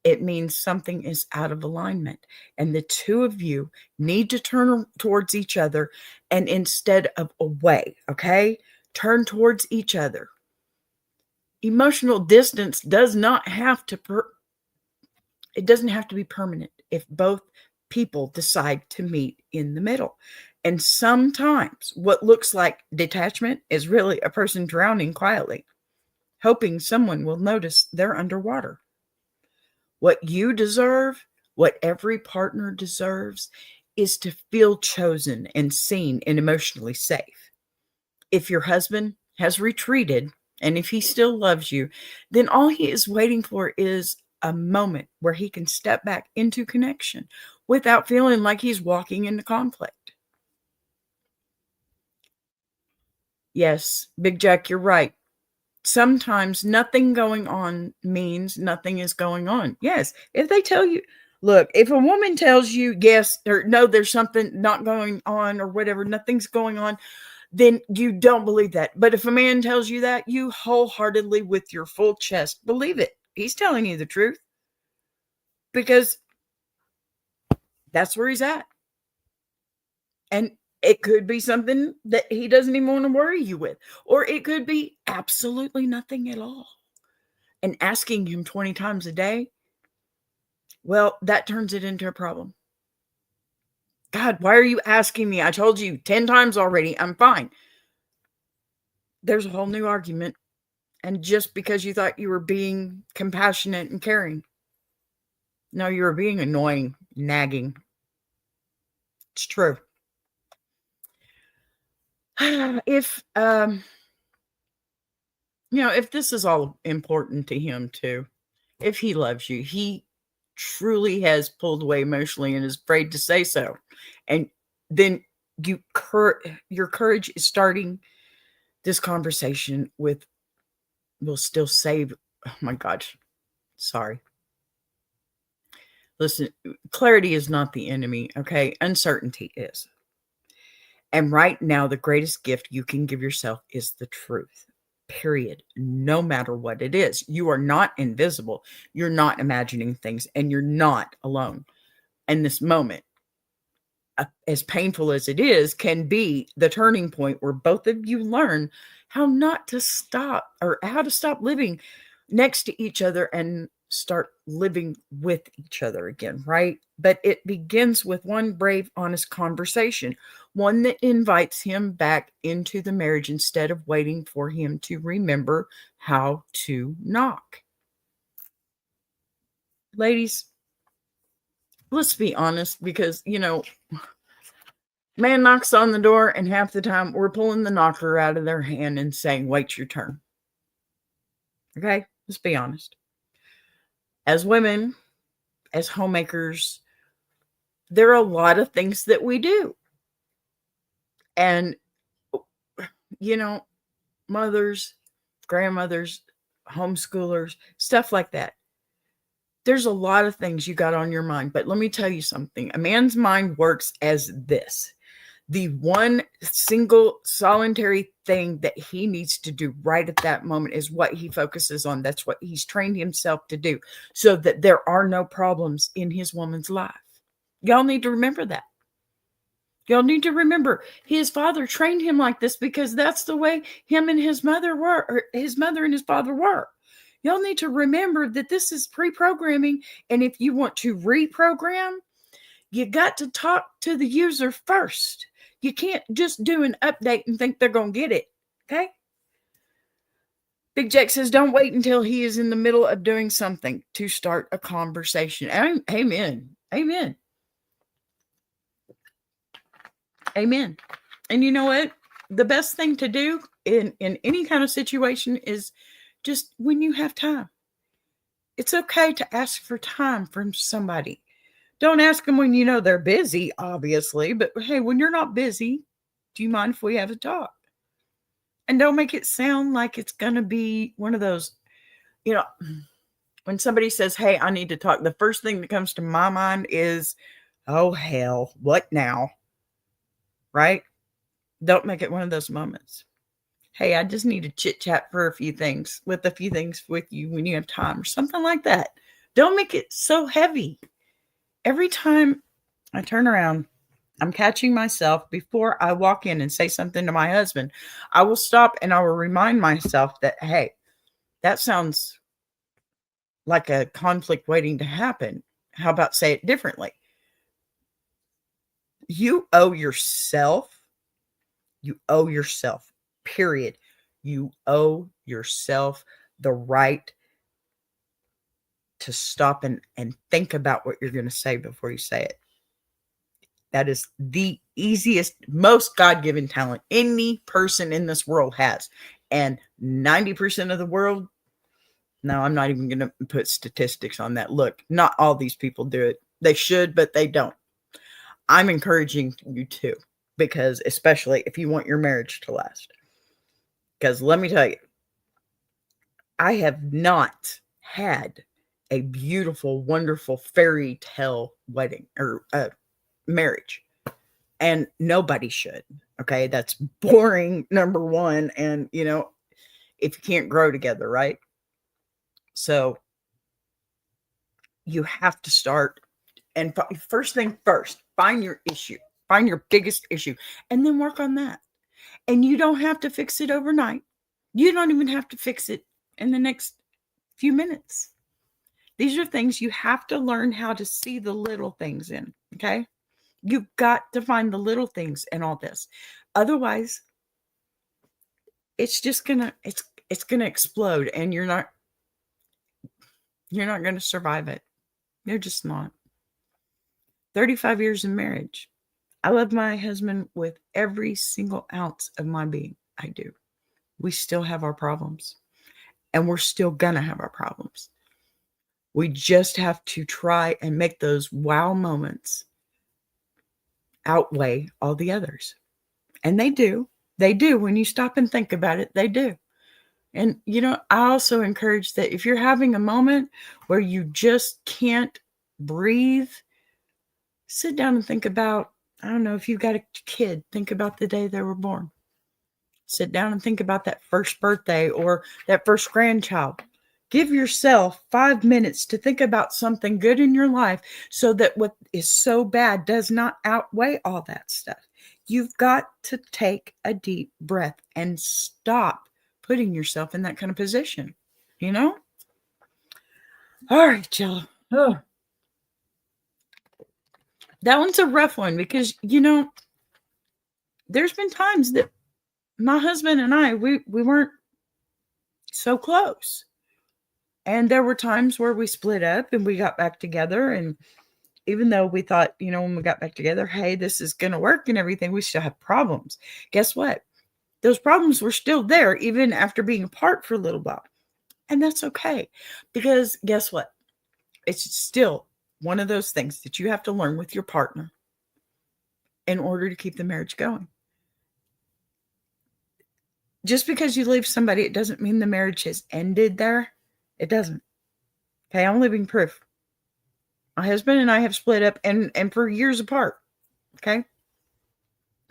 It means something is out of alignment. And the two of you need to turn towards each other, and instead of away, okay? Turn towards each other. Emotional distance does not have to it doesn't have to be permanent if both people decide to meet in the middle. And sometimes what looks like detachment is really a person drowning quietly, hoping someone will notice they're underwater. What you deserve, what every partner deserves, is to feel chosen and seen and emotionally safe. If your husband has retreated, and if he still loves you, then all he is waiting for is a moment where he can step back into connection without feeling like he's walking into conflict. Yes, Big Jack, you're right. Sometimes nothing going on means nothing is going on. Yes, if they tell you, look, if a woman tells you yes or no, there's something not going on or whatever, nothing's going on, then you don't believe that. But if a man tells you that, you wholeheartedly, with your full chest, believe it. He's telling you the truth because that's where he's at. And it could be something that he doesn't even want to worry you with, or it could be absolutely nothing at all. And asking him 20 times a day, well, that turns it into a problem. God, why are you asking me? I told you 10 times already. I'm fine. There's a whole new argument. And just because you thought you were being compassionate and caring, no, you were being annoying, nagging. It's true. If if this is all important to him too, if he loves you, he truly has pulled away emotionally and is afraid to say so, and then your courage is starting this conversation with, "Will still save." Oh my gosh, sorry. Listen, clarity is not the enemy, okay? Uncertainty is. And right now, the greatest gift you can give yourself is the truth, period. No matter what it is, you are not invisible. You're not imagining things, and you're not alone. And this moment, as painful as it is, can be the turning point where both of you learn how not to stop, or how to stop living next to each other and start living with each other again, right? But it begins with one brave, honest conversation, one that invites him back into the marriage instead of waiting for him to remember how to knock. Ladies, let's be honest, because, man knocks on the door, and half the time we're pulling the knocker out of their hand and saying, wait your turn. Okay? Let's be honest. As women, as homemakers, there are a lot of things that we do. And, mothers, grandmothers, homeschoolers, stuff like that. There's a lot of things you got on your mind. But let me tell you something. A man's mind works as this. The one single solitary thing that he needs to do right at that moment is what he focuses on. That's what he's trained himself to do, so that there are no problems in his woman's life. Y'all need to remember that. Y'all need to remember his father trained him like this, because that's the way him and his mother were, or his mother and his father were. Y'all need to remember that this is pre-programming. And if you want to reprogram, you got to talk to the user first. You can't just do an update and think they're going to get it. Okay? Big Jack says, don't wait until he is in the middle of doing something to start a conversation. Amen. Amen. Amen. And you know what? The best thing to do in any kind of situation is just when you have time. It's okay to ask for time from somebody. Don't ask them when you know they're busy, obviously. But hey, when you're not busy, do you mind if we have a talk? And don't make it sound like it's going to be one of those, when somebody says, hey, I need to talk, the first thing that comes to my mind is, oh, hell, what now? Right? Don't make it one of those moments. Hey, I just need to chit chat for a few things with you when you have time, or something like that. Don't make it so heavy. Every time I turn around, I'm catching myself before I walk in and say something to my husband. I will stop and I will remind myself that, hey, that sounds like a conflict waiting to happen. How about say it differently? You owe yourself, period. You owe yourself the right to stop and think about what you're going to say before you say it. That is the easiest, most God-given talent any person in this world has. And 90% of the world, no, I'm not even going to put statistics on that. Look, not all these people do it. They should, but they don't. I'm encouraging you to, because especially if you want your marriage to last. Because let me tell you, I have not had a beautiful, wonderful fairy tale wedding or marriage, and nobody should. Okay, that's boring, number one. And if you can't grow together, right? So you have to start, and first thing first, find your issue, find your biggest issue, and then work on that. And you don't have to fix it overnight. You don't even have to fix it in the next few minutes. These are things you have to learn how to see the little things in. Okay, you've got to find the little things in all this. Otherwise, it's just gonna explode, and you're not gonna survive it. You're just not. 35 years in marriage. I love my husband with every single ounce of my being. I do. We still have our problems, and we're still gonna have our problems. We just have to try and make those wow moments outweigh all the others. And they do. They do. When you stop and think about it, they do. And, I also encourage that if you're having a moment where you just can't breathe, sit down and think about, I don't know, if you've got a kid, think about the day they were born. Sit down and think about that first birthday or that first grandchild. Give yourself 5 minutes to think about something good in your life, so that what is so bad does not outweigh all that stuff. You've got to take a deep breath and stop putting yourself in that kind of position, All right, y'all. Oh, that one's a rough one because, there's been times that my husband and I, we weren't so close. And there were times where we split up and we got back together. And even though we thought, when we got back together, hey, this is going to work and everything, we still have problems. Guess what? Those problems were still there even after being apart for a little while. And that's okay. Because guess what? It's still one of those things that you have to learn with your partner in order to keep the marriage going. Just because you leave somebody, it doesn't mean the marriage has ended there. It doesn't. Okay, I'm living proof. My husband and I have split up and for years apart. Okay.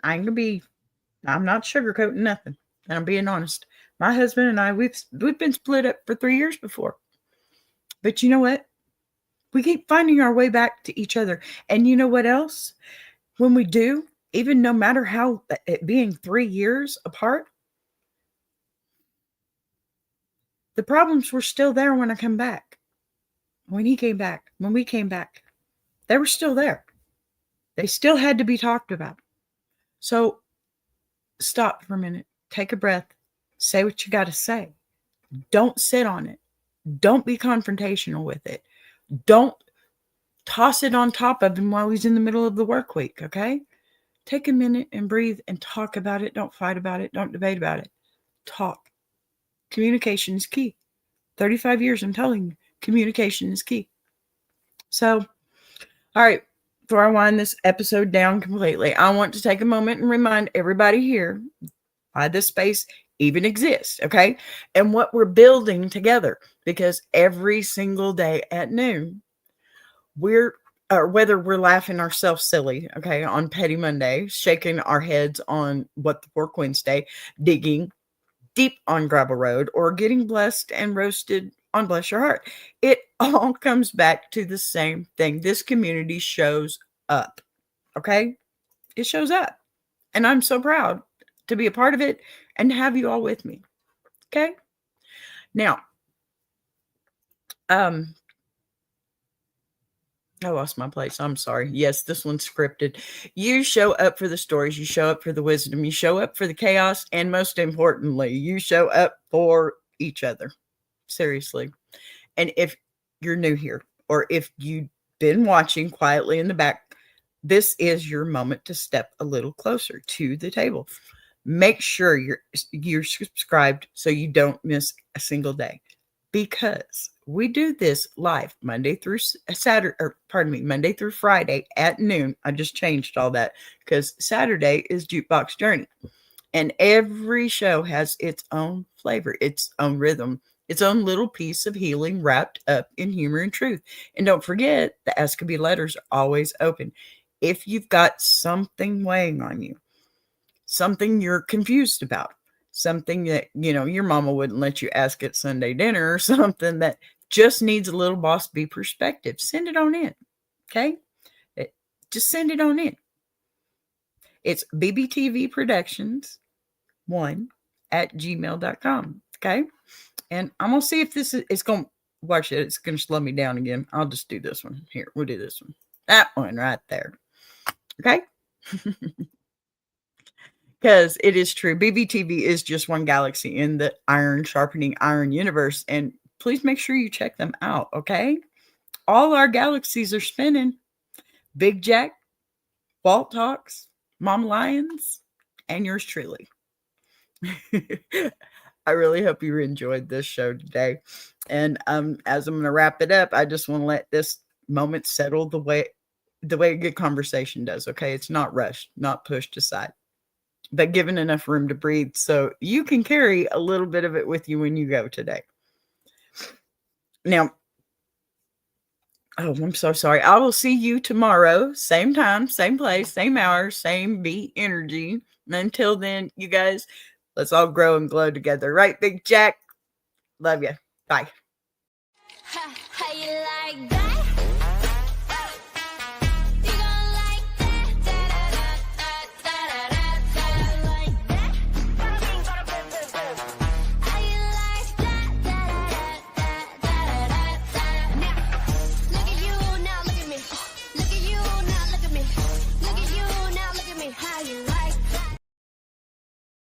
I'm not sugarcoating nothing. And I'm being honest. My husband and I, we've been split up for 3 years before. But you know what? We keep finding our way back to each other. And you know what else? When we do, even no matter how it being 3 years apart, the problems were still there when I come back. When he came back, when we came back, they were still there. They still had to be talked about. So stop for a minute, take a breath, say what you got to say. Don't sit on it. Don't be confrontational with it. Don't toss it on top of him while he's in the middle of the work week, okay? Take a minute and breathe and talk about it. Don't fight about it. Don't debate about it. Talk. Communication is key. 35 years, I'm telling you, communication is key. So, all right, before I wind this episode down completely, I want to take a moment and remind everybody here why this space even exists, okay? And what we're building together, because every single day at noon, whether we're laughing ourselves silly, okay, on Petty Monday, shaking our heads on What the Fork Wednesday, digging deep on Gravel Road, or getting blessed and roasted on Bless Your Heart. It all comes back to the same thing. This community shows up, okay? It shows up. And I'm so proud to be a part of it and have you all with me, okay? Now, I lost my place. I'm sorry. Yes, this one's scripted. You show up for the stories. You show up for the wisdom. You show up for the chaos. And most importantly, you show up for each other. Seriously. And if you're new here, or if you've been watching quietly in the back, this is your moment to step a little closer to the table. Make sure you're subscribed so you don't miss a single day. Because we do this live Monday through Friday at noon. I just changed all that because Saturday is Jukebox Journey. And every show has its own flavor, its own rhythm, its own little piece of healing wrapped up in humor and truth. And don't forget, the Ask-A-Bee letters are always open. If you've got something weighing on you, something you're confused about, something that, your mama wouldn't let you ask at Sunday dinner, or something that just needs a little boss bee perspective, send it on in, okay? Just send it on in. It's BBTV Productions 1@gmail.com, okay? And I'm going to see if this is going to, watch it, it's going to slow me down again. I'll just do this one. Here, we'll do this one. That one right there, okay? Because it is true. BBTV is just one galaxy in the iron sharpening iron universe. And please make sure you check them out, okay? All our galaxies are spinning. Big Jack, Walt Talks, Mom Lions, and yours truly. I really hope you enjoyed this show today. And as I'm going to wrap it up, I just want to let this moment settle the way a good conversation does, okay? It's not rushed, not pushed aside, but given enough room to breathe so you can carry a little bit of it with you when you go today. Now, I'm so sorry. I will see you tomorrow, same time, same place, same hour, same beat energy. And until then, you guys, let's all grow and glow together. Right, Big Jack? Love you. Bye. How you like that?